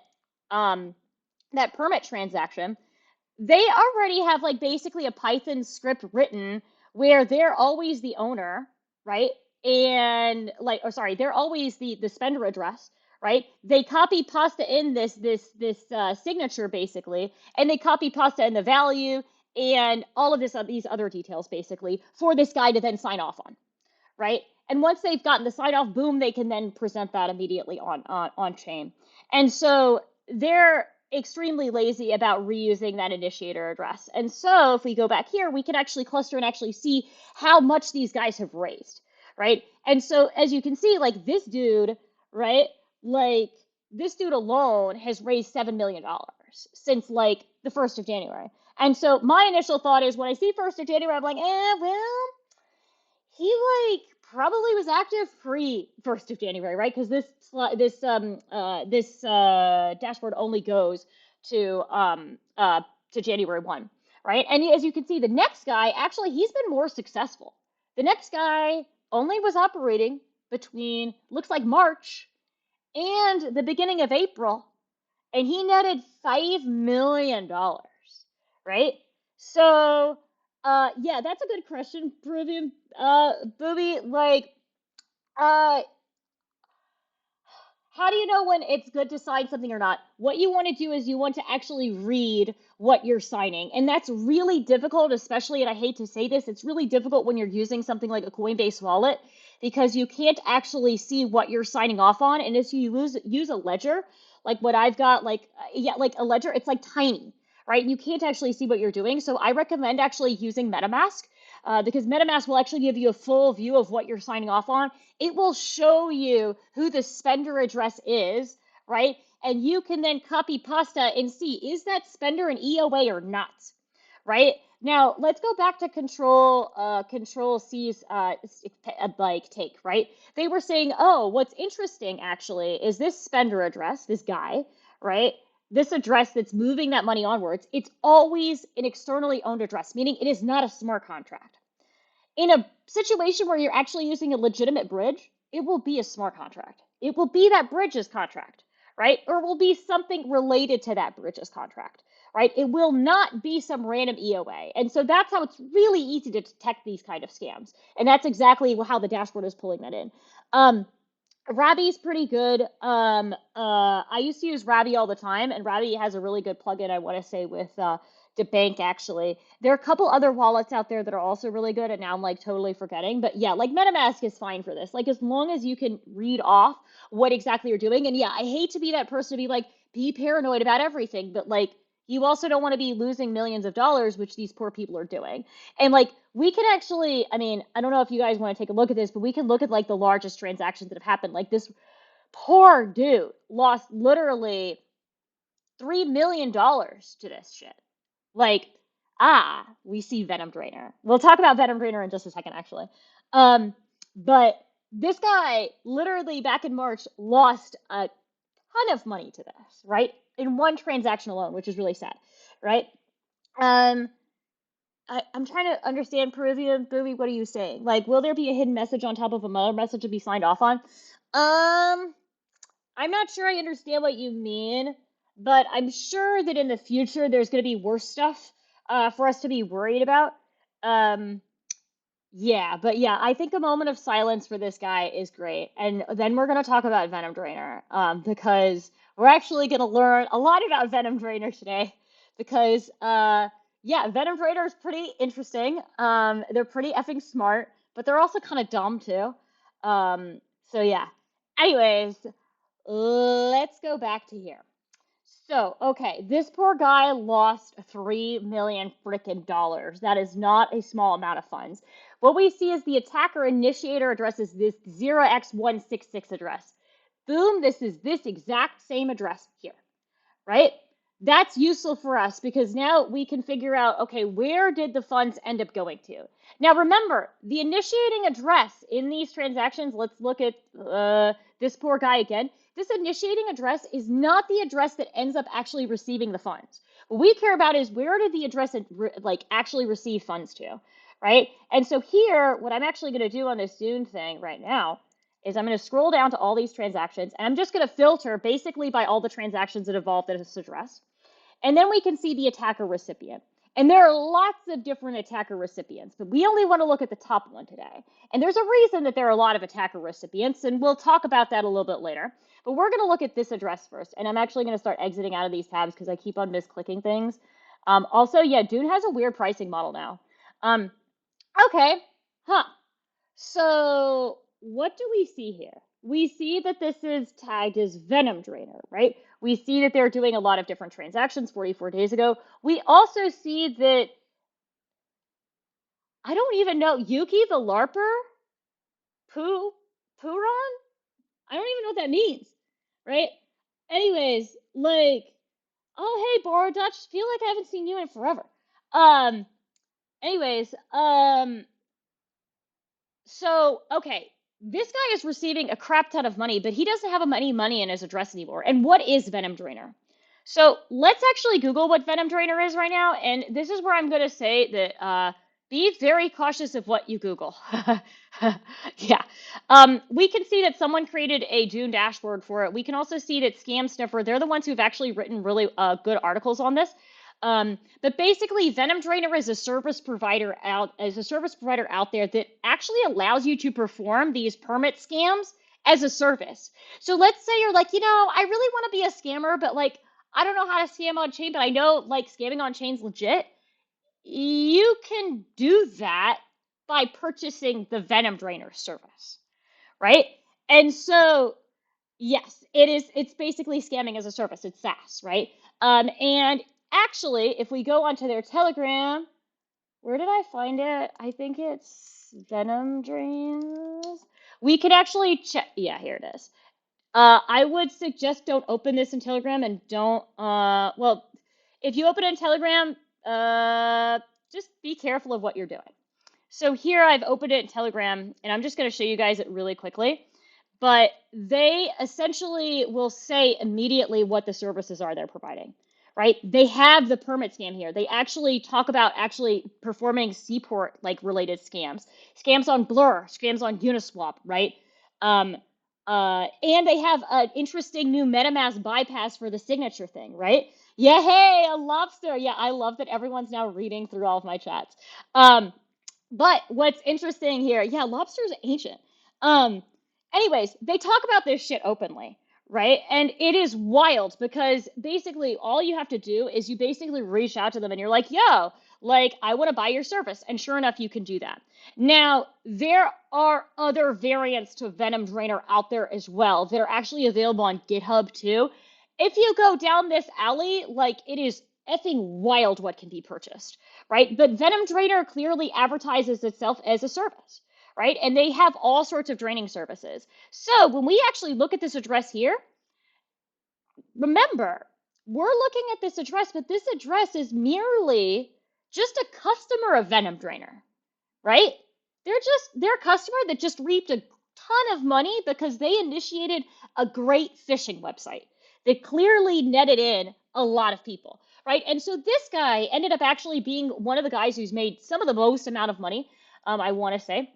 transaction, they already have like basically a Python script written where they're always the owner, right? And like, or sorry, they're always the spender address, right? They copy pasta in this signature basically, and they copy pasta in the value and all of these other details basically for this guy to then sign off on, right? And once they've gotten the sign off, boom, they can then present that immediately on chain. And so they're extremely lazy about reusing that initiator address. And so if we go back here, we can actually cluster and actually see how much these guys have raised, right? And so as you can see, like this dude, right? Like this dude alone has raised $7 million since like the 1st of January. And so my initial thought is when I see 1st of January, I'm like, well, he like probably was active pre 1st of January, right? Because this dashboard only goes to January 1, right? And as you can see, the next guy actually he's been more successful. The next guy only was operating between looks like March and the beginning of April, and he netted $5 million, right? So, yeah, that's a good question, Peruvian, Booby. Like, uh, How do you know when it's good to sign something or not? What you want to do is you want to actually read what you're signing. And that's really difficult, especially, and I hate to say this, it's really difficult when you're using something like a Coinbase wallet because you can't actually see what you're signing off on. And if you use a ledger, like what I've got, like, yeah, like a ledger, it's like tiny, right? You can't actually see what you're doing. So I recommend actually using MetaMask. Because MetaMask will actually give you a full view of what you're signing off on. It will show you who the spender address is, right? And you can then copy pasta and see, is that spender an EOA or not, right? Now, let's go back to Control C's like take, right? They were saying, oh, what's interesting actually is this spender address, this guy, right? This address that's moving that money onwards, it's always an externally owned address, meaning it is not a smart contract. In a situation where you're actually using a legitimate bridge, it will be a smart contract. It will be that bridge's contract, right? Or it will be something related to that bridge's contract, right? It will not be some random EOA. And so that's how it's really easy to detect these kind of scams. And that's exactly how the dashboard is pulling that in. Ravi's pretty good. I used to use Ravi all the time, and Ravi has a really good plugin, I want to say, with the bank actually. There are a couple other wallets out there that are also really good, and now I'm like totally forgetting. But yeah, like MetaMask is fine for this. Like as long as you can read off what exactly you're doing. And yeah, I hate to be that person to be like, be paranoid about everything, but like you also don't want to be losing millions of dollars, which these poor people are doing. And like we can actually, I mean, I don't know if you guys want to take a look at this, but we can look at like the largest transactions that have happened. Like this poor dude lost literally $3 million to this shit. Like, we see Venom Drainer. We'll talk about Venom Drainer in just a second, actually. But this guy literally back in March lost a ton of money to this, right? In one transaction alone, which is really sad, right? Um, I'm trying to understand Peruvian Booby. What are you saying? Like, will there be a hidden message on top of another message to be signed off on? I'm not sure I understand what you mean, but I'm sure that in the future there's going to be worse stuff for us to be worried about. Um, yeah, but yeah, I think a moment of silence for this guy is great. And then we're going to talk about Venom Drainer because we're actually going to learn a lot about Venom Drainer today because yeah, Venom Drainer is pretty interesting. They're pretty effing smart, but they're also kind of dumb too. So yeah. Anyways, let's go back to here. So, okay, this poor guy lost 3 million freaking dollars. That is not a small amount of funds. What we see is the attacker initiator addresses this 0x166 address. Boom, this is this exact same address here, right? That's useful for us because now we can figure out, okay, where did the funds end up going to? Now, remember, the initiating address in these transactions, let's look at this poor guy again. This initiating address is not the address that ends up actually receiving the funds. What we care about is where did the address like actually receive funds to, right? And so here, what I'm actually going to do on this Zune thing right now is I'm going to scroll down to all these transactions, and I'm just going to filter basically by all the transactions that involved this address. And then we can see the attacker recipient. And there are lots of different attacker recipients, but we only want to look at the top one today. And there's a reason that there are a lot of attacker recipients, and we'll talk about that a little bit later. But we're going to look at this address first, and I'm actually going to start exiting out of these tabs because I keep on misclicking things. Also, yeah, Dune has a weird pricing model now. Okay, huh. So what do we see here? We see that this is tagged as Venom Drainer, right? We see that they're doing a lot of different transactions 44 days ago. We also see that, I don't even know, Yuki the LARPer? Puron? I don't even know what that means, right? Anyways, like, oh, hey, Boro Dutch, feel like I haven't seen you in forever. Um, anyways, So, okay, this guy is receiving a crap ton of money, but he doesn't have any money in his address anymore. And what is Venom Drainer? So let's actually Google what Venom Drainer is right now. And this is where I'm going to say that be very cautious of what you Google. Yeah. We can see that someone created a June dashboard for it. We can also see that Scam Sniffer, they're the ones who've actually written really good articles on this. But basically, Venom Drainer is a service provider out there that actually allows you to perform these permit scams as a service. So let's say you're like, I really want to be a scammer, but like, I don't know how to scam on chain, but I know like scamming on chain's legit. You can do that by purchasing the Venom Drainer service, right? And so, yes, it's basically scamming as a service. It's SaaS, right? And actually, if we go onto their Telegram, where did I find it? I think it's Venom Drains. We could actually check. Yeah, here it is. I would suggest don't open this in Telegram and don't, well, if you open it in Telegram, just be careful of what you're doing. So here I've opened it in Telegram, and I'm just going to show you guys it really quickly. But they essentially will say immediately what the services are they're providing, right? They have the permit scam here. They actually talk about actually performing Seaport like related scams, scams on Blur, scams on Uniswap, right? Um, and they have an interesting new MetaMask bypass for the signature thing, right? Yeah, hey, a lobster. Yeah, I love that everyone's now reading through all of my chats. But what's interesting here, yeah, lobster's ancient. Um, Anyways, they talk about this shit openly, right? And it is wild because basically all you have to do is you basically reach out to them and you're like, yo, like, I want to buy your service. And sure enough, you can do that. Now, there are other variants to Venom Drainer out there as well that are actually available on GitHub too. If you go down this alley, like, it is effing wild what can be purchased, right? But Venom Drainer clearly advertises itself as a service, right? And they have all sorts of draining services. So when we actually look at this address here, remember, we're looking at this address, but this address is merely just a customer of Venom Drainer, right? They're a customer that just reaped a ton of money because they initiated a great phishing website that clearly netted in a lot of people, right? And so this guy ended up actually being one of the guys who's made some of the most amount of money, I want to say.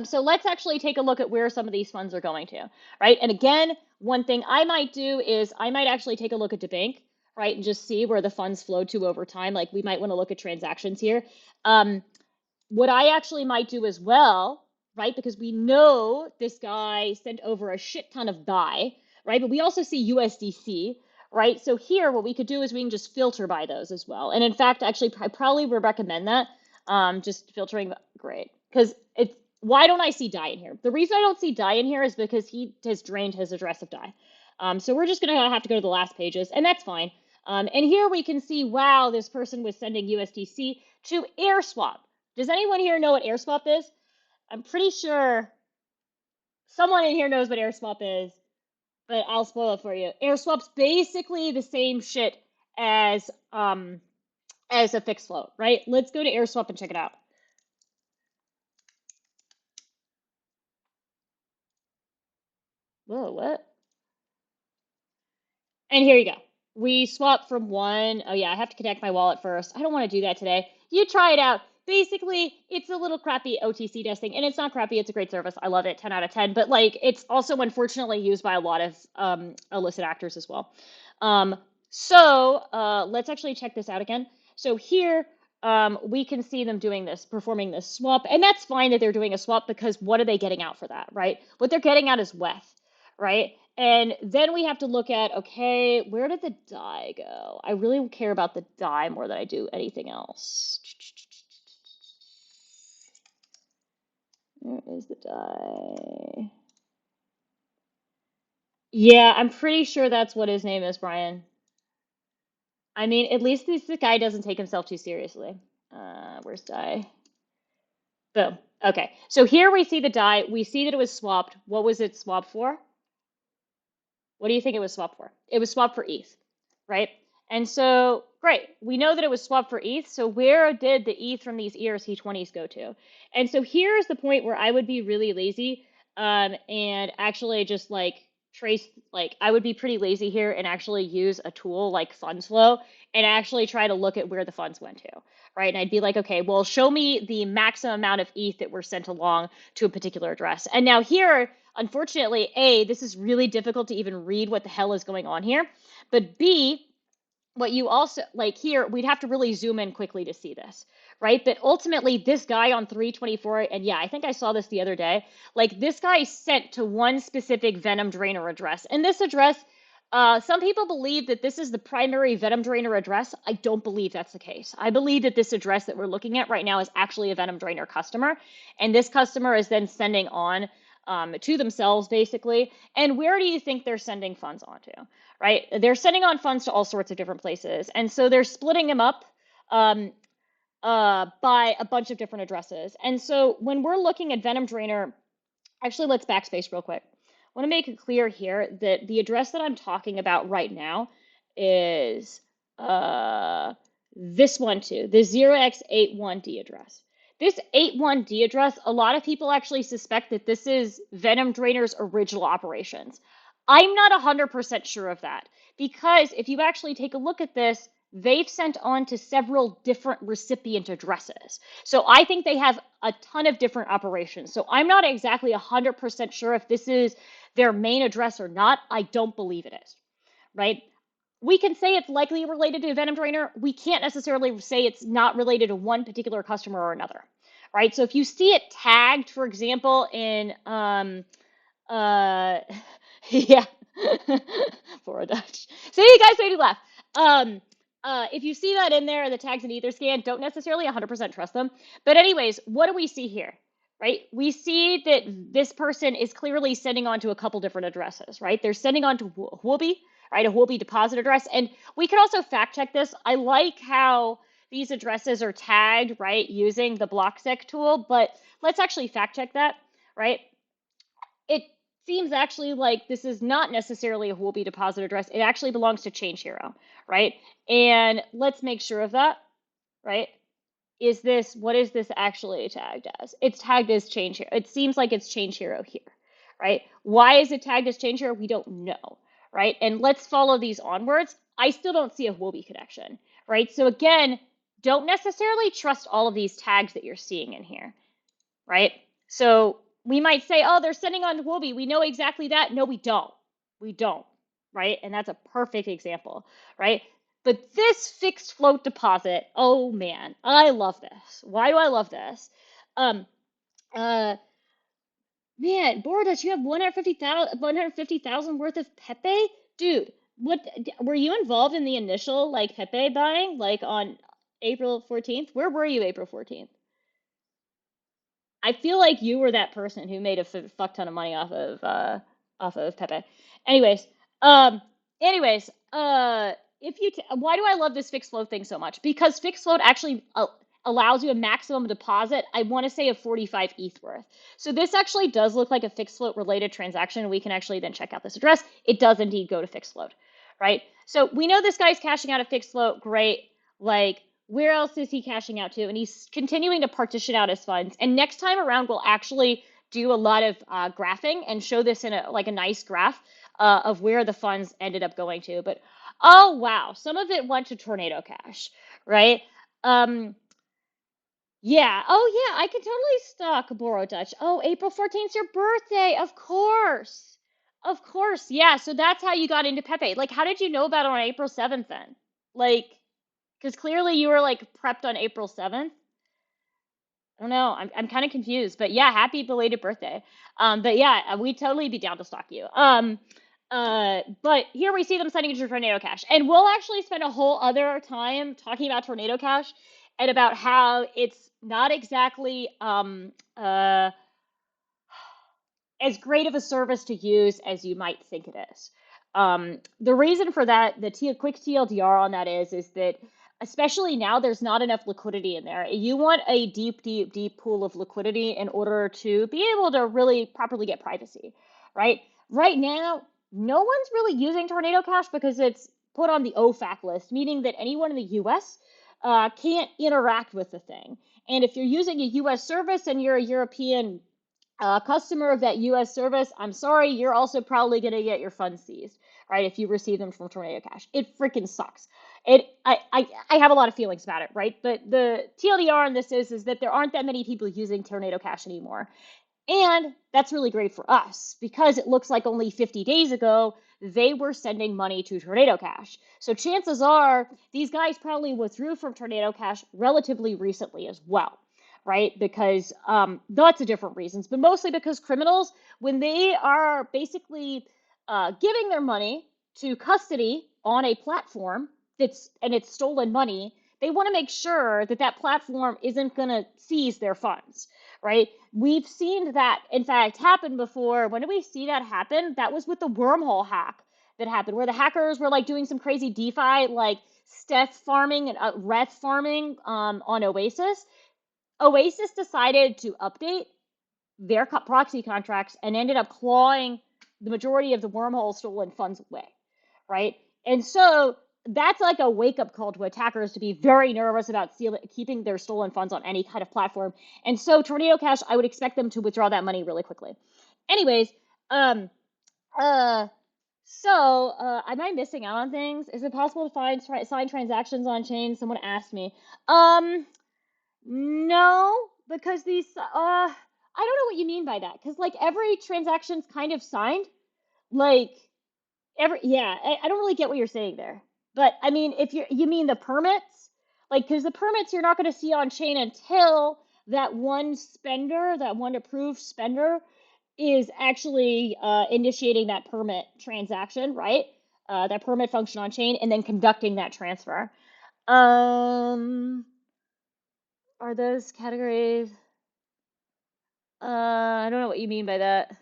So let's actually take a look at where some of these funds are going to, right? And again, one thing I might do is I might actually take a look at the bank, right, and just see where the funds flow to over time. Like we might want to look at transactions here. What I actually might do as well, right, because we know this guy sent over a shit ton of DAI, right, but we also see USDC, right? So here, what we could do is we can just filter by those as well. And in fact, actually, I probably would recommend that, just filtering, great, because it's, why don't I see DAI in here? The reason I don't see DAI in here is because he has drained his address of DAI. So we're just going to have to go to the last pages, and that's fine. And here we can see, wow, this person was sending USDC to AirSwap. Does anyone here know what AirSwap is? I'm pretty sure someone in here knows what AirSwap is, but I'll spoil it for you. AirSwap's basically the same shit as a fixed float, right? Let's go to AirSwap and check it out. Whoa, what? And here you go. We swap from one. Oh yeah, I have to connect my wallet first. I don't want to do that today. You try it out. Basically, it's a little crappy OTC testing, and it's not crappy. It's a great service. I love it, 10 out of 10. But like, it's also unfortunately used by a lot of illicit actors as well. Let's actually check this out again. So here, we can see them doing this, performing this swap, and that's fine that they're doing a swap because what are they getting out for that, right? What they're getting out is WETH, right? And then we have to look at, okay, where did the DAI go? I really care about the DAI more than I do anything else. Where is the DAI? Yeah, I'm pretty sure that's what his name is, Brian. I mean, at least this guy doesn't take himself too seriously. Where's DAI? Boom. Okay, so here we see the DAI. We see that it was swapped. What was it swapped for? What do you think it was swapped for? It was swapped for ETH, right? And so, great. We know that it was swapped for ETH. So where did the ETH from these ERC20s go to? And so here's the point where I would be really lazy and actually just like trace, like I would be pretty lazy here and actually use a tool like funds flow and actually try to look at where the funds went to, right? And I'd be like, okay, well, show me the maximum amount of ETH that were sent along to a particular address. And now here, unfortunately, A, this is really difficult to even read what the hell is going on here. But B, what you also like here, we'd have to really zoom in quickly to see this, right? But ultimately, this guy on 324, and yeah, I think I saw this the other day. Like this guy sent to one specific venom drainer address, and this address, some people believe that this is the primary venom drainer address. I don't believe that's the case. I believe that this address that we're looking at right now is actually a venom drainer customer, and this customer is then sending on to themselves basically. And where do you think they're sending funds onto? Right? They're sending on funds to all sorts of different places. And so they're splitting them up um, by a bunch of different addresses. And so when we're looking at Venom Drainer, actually, let's backspace real quick. I want to make it clear here that the address that I'm talking about right now is this one too, the 0x81D address. This 81D address, a lot of people actually suspect that this is Venom Drainer's original operations. I'm not 100% sure of that because if you actually take a look at this, they've sent on to several different recipient addresses. So I think they have a ton of different operations. So I'm not exactly 100% sure if this is their main address or not. I don't believe it is, right? We can say it's likely related to Venom Drainer. We can't necessarily say it's not related to one particular customer or another, right? So if you see it tagged, for example, in uh yeah for a Dutch. See, you guys made me laugh. Um if you see that in there, the tags in Etherscan, don't necessarily 100% trust them. But anyways, what do we see here? Right? We see that this person is clearly sending on to a couple different addresses, right? They're sending on to Huobi, right? A Huobi deposit address. And we can also fact check this. I like how these addresses are tagged, right, using the BlockSec tool, but let's actually fact check that, right? It seems actually like this is not necessarily a Huobi deposit address. It actually belongs to Change Hero, right? And let's make sure of that, right? What is this actually tagged as? It's tagged as Change Hero. It seems like it's Change Hero here, right? Why is it tagged as Change Hero? We don't know, right? And let's follow these onwards. I still don't see a Huobi connection, right? So again, don't necessarily trust all of these tags that you're seeing in here, right? So we might say, oh, they're sending on to Huobi. We know exactly that. No, we don't. We don't, right? And that's a perfect example, right? But this fixed float deposit, oh man, I love this. Why do I love this? Um, uh, Man, Boruto, you have 150,000 worth of PEPE? Dude, what were you involved in the initial like PEPE buying, like on April 14th? Where were you April 14th? I feel like you were that person who made a fuck ton of money off of Pepe. Anyways, um, anyways, if you why do I love this fixed float thing so much? Because fixed float actually allows you a maximum deposit. I want to say of 45 ETH worth. So this actually does look like a fixed float related transaction. We can actually then check out this address. It does indeed go to fixed float, right? So we know this guy's cashing out a fixed float. Great. Like, where else is he cashing out to? And he's continuing to partition out his funds. And next time around, we'll actually do a lot of graphing and show this in a nice graph of where the funds ended up going to. But oh wow, some of it went to Tornado Cash, right? Um, yeah. Oh yeah, I can totally stock Boro Dutch. Oh, April 14th is your birthday, of course. Of course. Yeah, so that's how you got into Pepe. Like, how did you know about it on April 7th then? Like, because clearly you were like prepped on April 7th. I don't know. I'm kind of confused, but yeah, happy belated birthday. But yeah, we'd totally be down to stock you. But here we see them sending it to Tornado Cash, and we'll actually spend a whole other time talking about Tornado Cash and about how it's not exactly as great of a service to use as you might think it is. The reason for that, quick TLDR on that is that especially now there's not enough liquidity in there. You want a deep, deep, deep pool of liquidity in order to be able to really properly get privacy, right? Right now, no one's really using Tornado Cash because it's put on the OFAC list, meaning that anyone in the US can't interact with the thing. And if you're using a US service and you're a European customer of that U.S. service, I'm sorry, you're also probably going to get your funds seized, right? If you receive them from Tornado Cash, it freaking sucks. I have a lot of feelings about it, right? But the TLDR on this is that there aren't that many people using Tornado Cash anymore. And that's really great for us because it looks like only 50 days ago they were sending money to Tornado Cash. So chances are these guys probably withdrew from Tornado Cash relatively recently as well, right? Because lots of different reasons, but mostly because criminals, when they are basically giving their money to custody on a platform it's stolen money, they want to make sure that that platform isn't going to seize their funds, right? We've seen that, in fact, happen before. When did we see that happen? That was with the wormhole hack that happened, where the hackers were like doing some crazy DeFi, like Steth farming and Reth farming on Oasis. Oasis decided to update their proxy contracts and ended up clawing the majority of the wormhole stolen funds away, right? And so that's like a wake up call to attackers to be very nervous about keeping their stolen funds on any kind of platform. And so Tornado Cash, I would expect them to withdraw that money really quickly. Anyways, um, uh, am I missing out on things? Is it possible to find sign transactions on chain? Someone asked me. Um, no, because I don't know what you mean by that. Because like every transaction's kind of signed. Like yeah, I don't really get what you're saying there. But I mean, if you mean the permits, like because the permits you're not going to see on chain until that one spender, that one approved spender, is actually initiating that permit transaction, right? That permit function on chain, and then conducting that transfer. Um, are those categories? I don't know what you mean by that.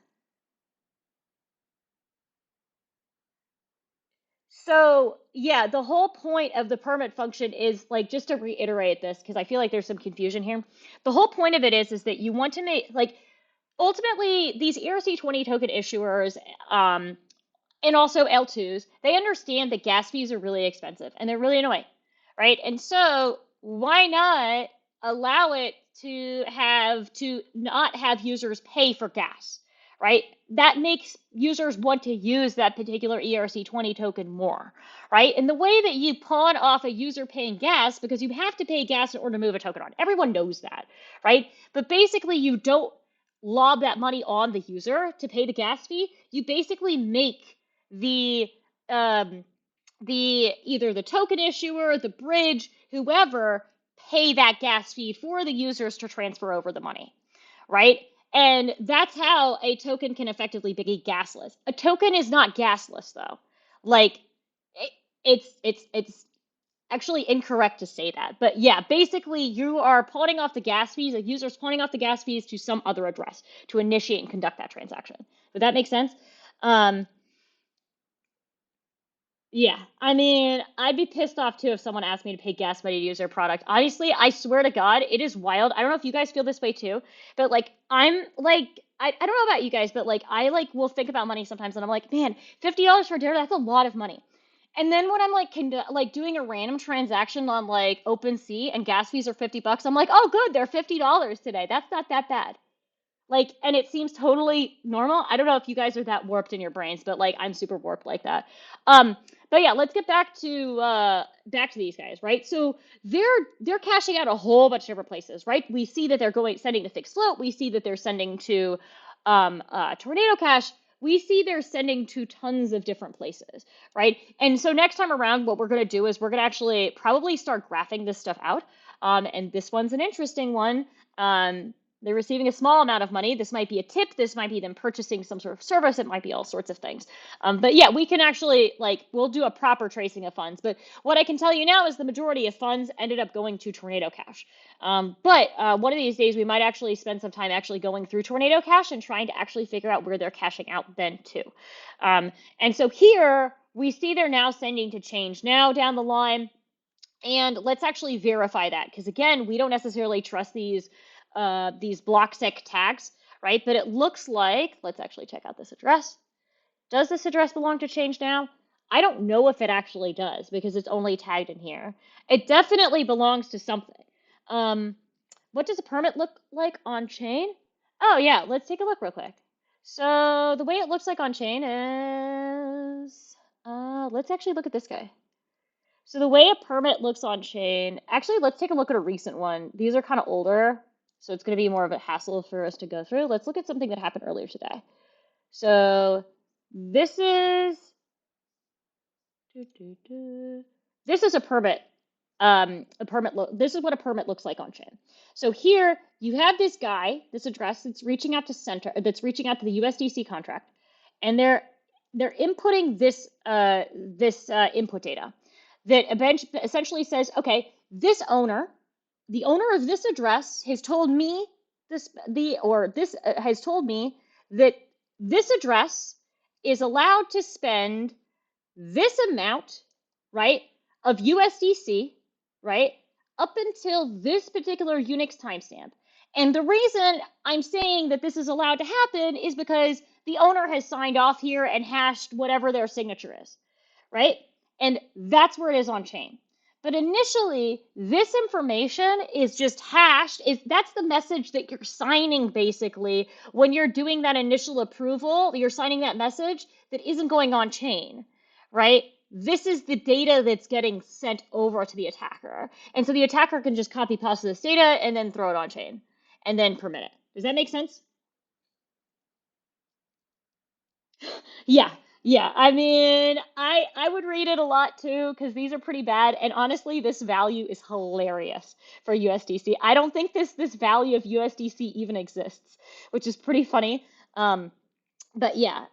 So, yeah, the whole point of the permit function is like just to reiterate this because I feel like there's some confusion here. The whole point of it is that you want to make like ultimately these ERC20 token issuers and also L2s, they understand that gas fees are really expensive and they're really annoying, right? And so why not allow it to not have users pay for gas, right? That makes users want to use that particular ERC20 token more, right? And the way that you pawn off a user paying gas, because you have to pay gas in order to move a token on, everyone knows that, right? But basically you don't lob that money on the user to pay the gas fee. You basically make the um, the either the token issuer, the bridge, whoever pay that gas fee for the users to transfer over the money, right? And that's how a token can effectively be gasless. A token is not gasless though. Like it, it's actually incorrect to say that. But yeah, basically you are pawning off the gas fees, a user's pawning off the gas fees to some other address to initiate and conduct that transaction. Does that make sense? Um, Yeah, I mean, I'd be pissed off too if someone asked me to pay gas money to use their product. Honestly, I swear to God, it is wild. I don't know if you guys feel this way too, but like I'm like I don't know about you guys, but like I like will think about money sometimes and I'm like, man, $50 for dinner, that's a lot of money. And then when I'm like like doing a random transaction on like OpenSea and gas fees are $50, I'm like, oh good, they're $50 today. That's not that bad. Like, and it seems totally normal. I don't know if you guys are that warped in your brains, but like I'm super warped like that. Um, but yeah, let's get back to these guys, right? So they're cashing out a whole bunch of different places, right? We see that they're sending to Fixed Float. We see that they're sending to Tornado Cash. We see they're sending to tons of different places, right? And so next time around, what we're going to do is we're going to actually probably start graphing this stuff out. And this one's an interesting one. They're receiving a small amount of money. This might be a tip. This might be them purchasing some sort of service. It might be all sorts of things. But yeah, we can actually, like, we'll do a proper tracing of funds. But what I can tell you now is the majority of funds ended up going to Tornado Cash. But one of these days, we might actually spend some time actually going through Tornado Cash and trying to actually figure out where they're cashing out then too. And so here, we see they're now sending to Change Now down the line. And let's actually verify that, because again, we don't necessarily trust these blocksec tags, right? But it looks like, let's actually check out this address. Does this address belong to Change Now? I don't know if it actually does because it's only tagged in here. It definitely belongs to something. What does a permit look like on chain? Oh yeah, let's take a look real quick. So the way it looks like on chain is, let's actually look at this guy. So the way a permit looks on chain, actually, let's take a look at a recent one. These are kind of older. So it's going to be more of a hassle for us to go through. Let's look at something that happened earlier today. So this is this is a permit. This is what a permit looks like on chain. So here you have this guy, this address that's reaching out to the USDC contract, and they're inputting this input data that essentially says, okay, the owner of this address has told me has told me that this address is allowed to spend this amount, right, of USDC, right, up until this particular Unix timestamp. And the reason I'm saying that this is allowed to happen is because the owner has signed off here and hashed whatever their signature is, right? And that's where it is on chain. But initially, this information is just hashed. That's the message that you're signing basically when you're doing that initial approval. You're signing that message that isn't going on chain, right? This is the data that's getting sent over to the attacker. And so the attacker can just copy paste this data and then throw it on chain and then permit it. Does that make sense? Yeah, yeah. I mean, I would read it a lot too because these are pretty bad. And honestly, this value is hilarious for USDC. I don't think this value of USDC even exists, which is pretty funny. But yeah,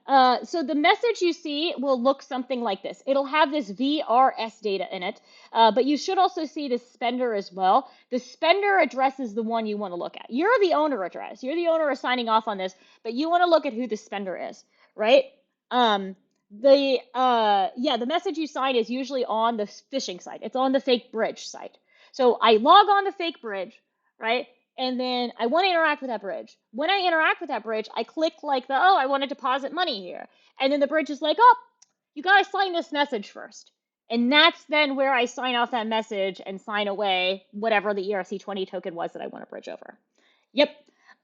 so the message you see will look something like this. It'll have this VRS data in it, but you should also see the spender as well. The spender address is the one you want to look at. You're the owner address. You're the owner signing off on this, but you want to look at who the spender is, right? Um, the message you sign is usually on the phishing site. It's on the fake bridge site. So I log on the fake bridge, right? And then I want to interact with that bridge. When I interact with that bridge, I click like I want to deposit money here. And then the bridge is like, oh, you got to sign this message first. And that's then where I sign off that message and sign away whatever the ERC20 token was that I want to bridge over. Yep.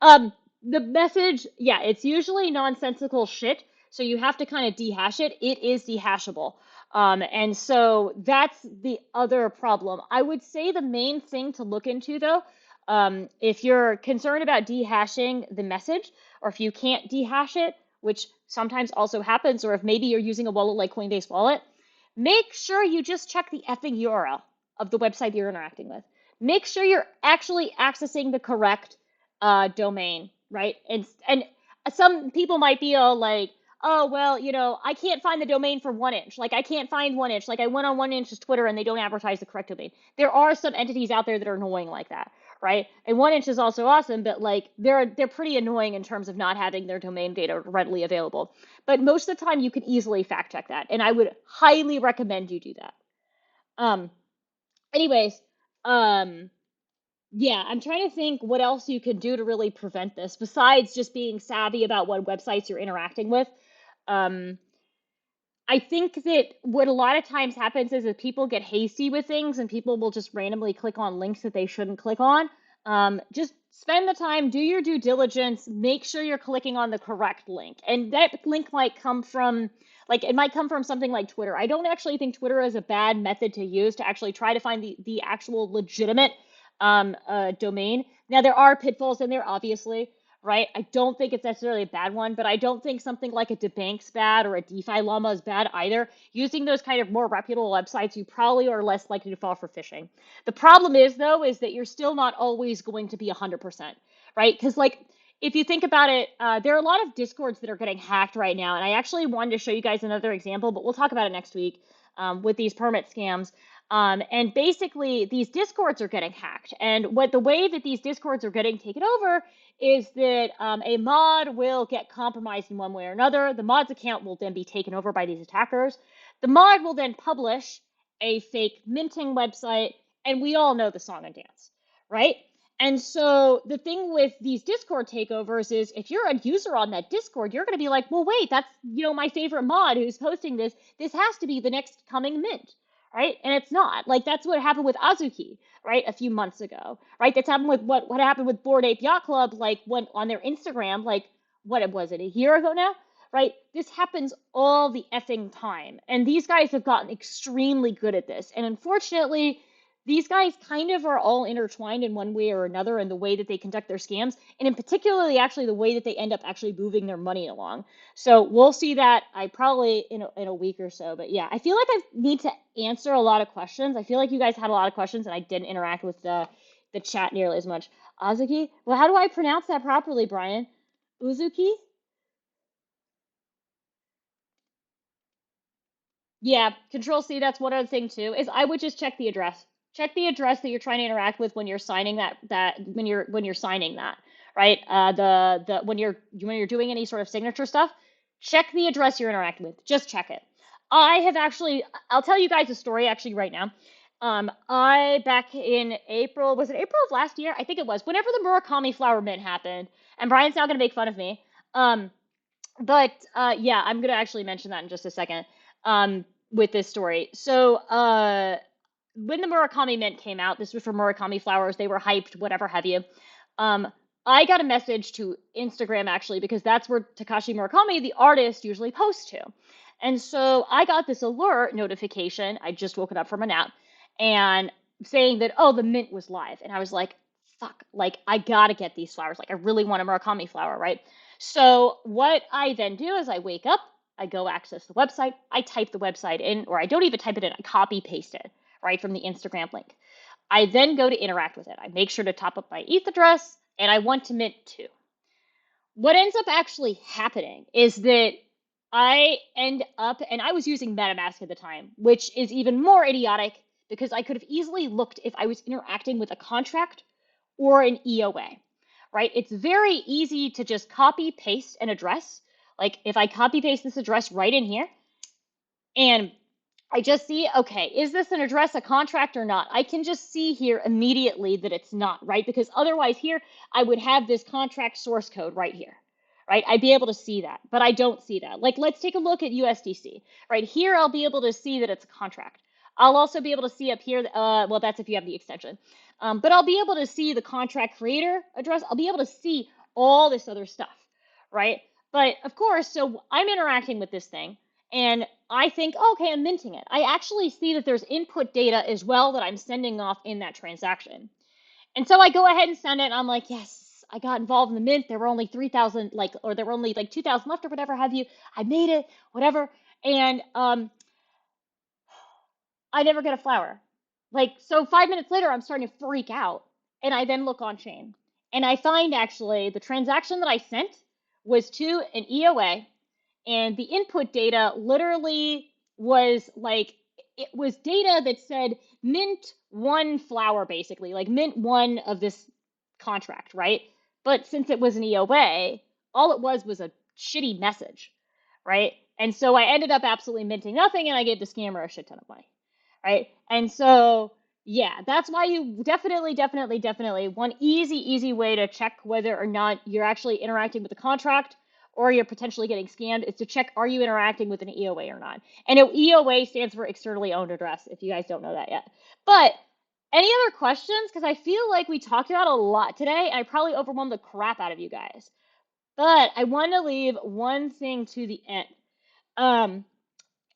Um, the message, yeah, it's usually nonsensical shit. So you have to kind of dehash it. It is dehashable. And so that's the other problem. I would say the main thing to look into though, if you're concerned about dehashing the message, or if you can't dehash it, which sometimes also happens, or if maybe you're using a wallet like Coinbase Wallet, make sure you just check the effing URL of the website you're interacting with. Make sure you're actually accessing the correct domain, right? And some people might be all like, oh, well, I can't find the domain for 1inch. Like, I can't find 1inch. Like, I went on 1inch's Twitter and they don't advertise the correct domain. There are some entities out there that are annoying like that, right? And 1inch is also awesome, but like they're pretty annoying in terms of not having their domain data readily available. But most of the time, you can easily fact check that, and I would highly recommend you do that. Um, anyways, um, yeah, I'm trying to think what else you can do to really prevent this besides just being savvy about what websites you're interacting with. Um, I think that what a lot of times happens is that people get hasty with things and people will just randomly click on links that they shouldn't click on. Just spend the time, do your due diligence, make sure you're clicking on the correct link. And that link might come from, it might come from something like Twitter. I don't actually think Twitter is a bad method to use to actually try to find the actual legitimate domain. Now, there are pitfalls in there, obviously, right? I don't think it's necessarily a bad one, but I don't think something like a DeBank's bad or a DeFi Llama is bad either. Using those kind of more reputable websites, you probably are less likely to fall for phishing. The problem is, though, is that you're still not always going to be 100%, right? Because, if you think about it, there are a lot of Discords that are getting hacked right now, and I actually wanted to show you guys another example, but we'll talk about it next week with these permit scams. And basically, these Discords are getting hacked. And the way that these Discords are getting taken over is that a mod will get compromised in one way or another. The mod's account will then be taken over by these attackers. The mod will then publish a fake minting website, and we all know the song and dance, right? And so the thing with these Discord takeovers is if you're a user on that Discord, you're going to be like, well, wait, that's, my favorite mod who's posting this. This has to be the next coming mint, right? And it's not. That's what happened with Azuki, right? A few months ago, right? That's happened with what happened with Bored Ape Yacht Club, when on their Instagram, what was it, a year ago now? Right? This happens all the effing time. And these guys have gotten extremely good at this. And unfortunately, these guys kind of are all intertwined in one way or another in the way that they conduct their scams, and in particularly actually the way that they end up actually moving their money along. So we'll see that I probably in a week or so. But yeah, I feel like I need to answer a lot of questions. I feel like you guys had a lot of questions and I didn't interact with the chat nearly as much. Azuki? Well, how do I pronounce that properly, Brian? Uzuki? Yeah, Control C, that's one other thing too, is I would just check the address. Check the address that you're trying to interact with when you're signing when you're signing that, right? The when you're doing any sort of signature stuff, check the address you're interacting with. Just check it. I have actually, I'll tell you guys a story actually right now. I back in April, was it April of last year? I think it was. Whenever the Murakami flower mint happened, and Brian's now gonna make fun of me. Um, but yeah, I'm gonna actually mention that in just a second with this story. So when the Murakami Mint came out, this was for Murakami flowers. They were hyped, whatever have you. Um, I got a message to Instagram actually because that's where Takashi Murakami, the artist, usually posts to. And so I got this alert notification. I just woken up from a nap and saying that, oh, the mint was live. And I was like, fuck, like I gotta get these flowers. Like I really want a Murakami flower, right? So what I then do is I wake up, I go access the website, I type the website in, or I don't even type it in, I copy paste it, right, from the Instagram link. I then go to interact with it. I make sure to top up my ETH address, and I want to mint too. What ends up actually happening is that I end up, and I was using MetaMask at the time, which is even more idiotic because I could have easily looked if I was interacting with a contract or an EOA, right? It's very easy to just copy paste an address. Like if I copy paste this address right in here and I just see, okay, is this an address, a contract or not? I can just see here immediately that it's not, right? Because otherwise here, I would have this contract source code right here, right? I'd be able to see that, but I don't see that. Like, let's take a look at USDC, right? Here, I'll be able to see that it's a contract. I'll also be able to see up here, well, that's if you have the extension, but I'll be able to see the contract creator address. I'll be able to see all this other stuff, right? But of course, so I'm interacting with this thing and I think, oh, okay, I'm minting it. I actually see that there's input data as well that I'm sending off in that transaction. And so I go ahead and send it, and I'm like, yes, I got involved in the mint. There were only 3,000, like, or there were only like 2,000 left or whatever have you. I made it, whatever. And I never get a flower. Like, so 5 minutes later, I'm starting to freak out. And I then look on chain. And I find actually the transaction that I sent was to an EOA and the input data literally was like it was data that said mint one flower basically, like mint one of this contract, right? But since it was an EOA, all it was a shitty message, right? And so I ended up absolutely minting nothing and I gave the scammer a shit ton of money, right? And so yeah, that's why you definitely one easy way to check whether or not you're actually interacting with the contract or you're potentially getting scammed is to check, are you interacting with an EOA or not? And an EOA stands for externally owned address, if you guys don't know that yet. But any other questions? Because I feel like we talked about a lot today, and I probably overwhelmed the crap out of you guys. But I want to leave one thing to the end. Um,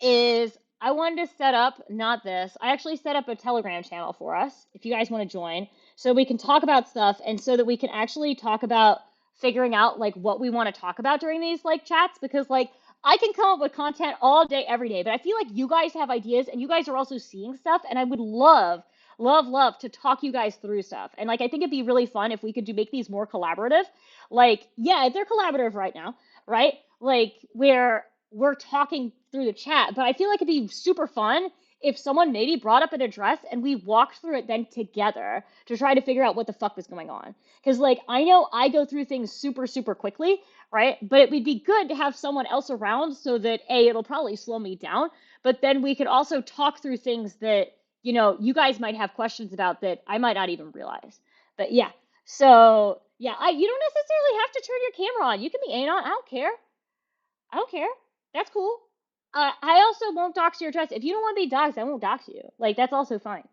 is I wanted to set up, not this, I actually set up a Telegram channel for us, if you guys want to join, so we can talk about stuff and so that we can actually talk about figuring out like what we want to talk about during these like chats because like I can come up with content all day, every day, but I feel like you guys have ideas and you guys are also seeing stuff and I would love to talk you guys through stuff. And like I think it'd be really fun if we could make these more collaborative. Like, yeah, they're collaborative right now, right? Like where we're talking through the chat, but I feel like it'd be super fun if someone maybe brought up an address and we walked through it then together to try to figure out what the fuck was going on. Because, like, I know I go through things super quickly, right? But it would be good to have someone else around so that, A, it'll probably slow me down, but then we could also talk through things that, you know, you guys might have questions about that I might not even realize. But yeah, so yeah, you don't necessarily have to turn your camera on. You can be anon. I don't care. I don't care. That's cool. I also won't dox your address. If you don't want to be doxxed, I won't dox you. Like that's also fine.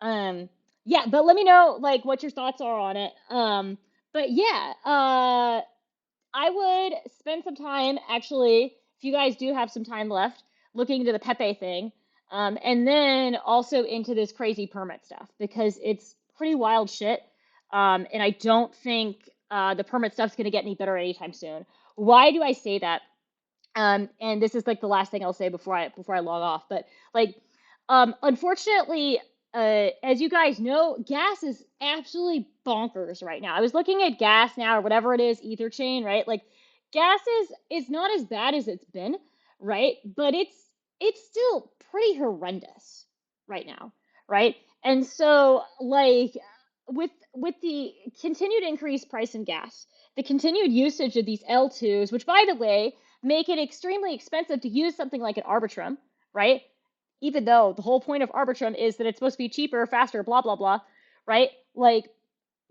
Um, yeah, but let me know like what your thoughts are on it. But yeah, I would spend some time actually, if you guys do have some time left, looking into the PEPE thing. And then also into this crazy permit stuff because it's pretty wild shit. And I don't think the permit stuff's going to get any better anytime soon. Why do I say that? And this is like the last thing I'll say before I log off. But like, unfortunately, as you guys know, gas is absolutely bonkers right now. I was looking at gas now or whatever it is, Ether chain, right? Like, gas is not as bad as it's been, right? But it's still pretty horrendous right now, right? And so like with the continued increased price in gas, the continued usage of these L2s, which by the way make it extremely expensive to use something like an Arbitrum, right? Even though the whole point of Arbitrum is that it's supposed to be cheaper, faster, blah, blah, blah, right? Like,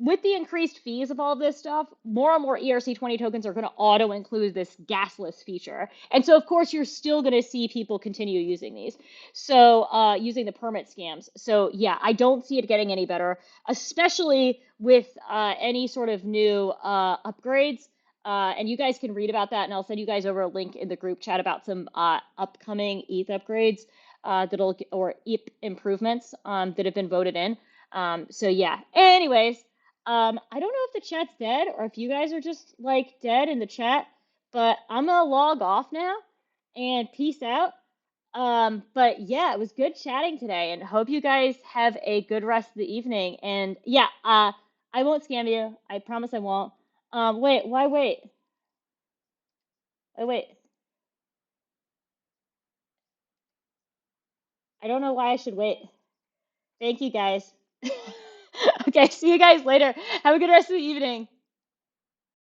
with the increased fees of all this stuff, more and more ERC20 tokens are going to auto include this gasless feature. And so, of course, you're still going to see people continue using these. So, using the permit scams. So, yeah, I don't see it getting any better, especially with any sort of new upgrades. And you guys can read about that, and I'll send you guys over a link in the group chat about some upcoming ETH upgrades or ETH improvements that have been voted in. So, yeah. Anyways. I don't know if the chat's dead or if you guys are just like dead in the chat, but I'm gonna log off now and peace out. But yeah, it was good chatting today and hope you guys have a good rest of the evening. And yeah, I won't scam you. I promise I won't. Wait, why wait? Oh, wait. I don't know why I should wait. Thank you guys. Okay, see you guys later. Have a good rest of the evening.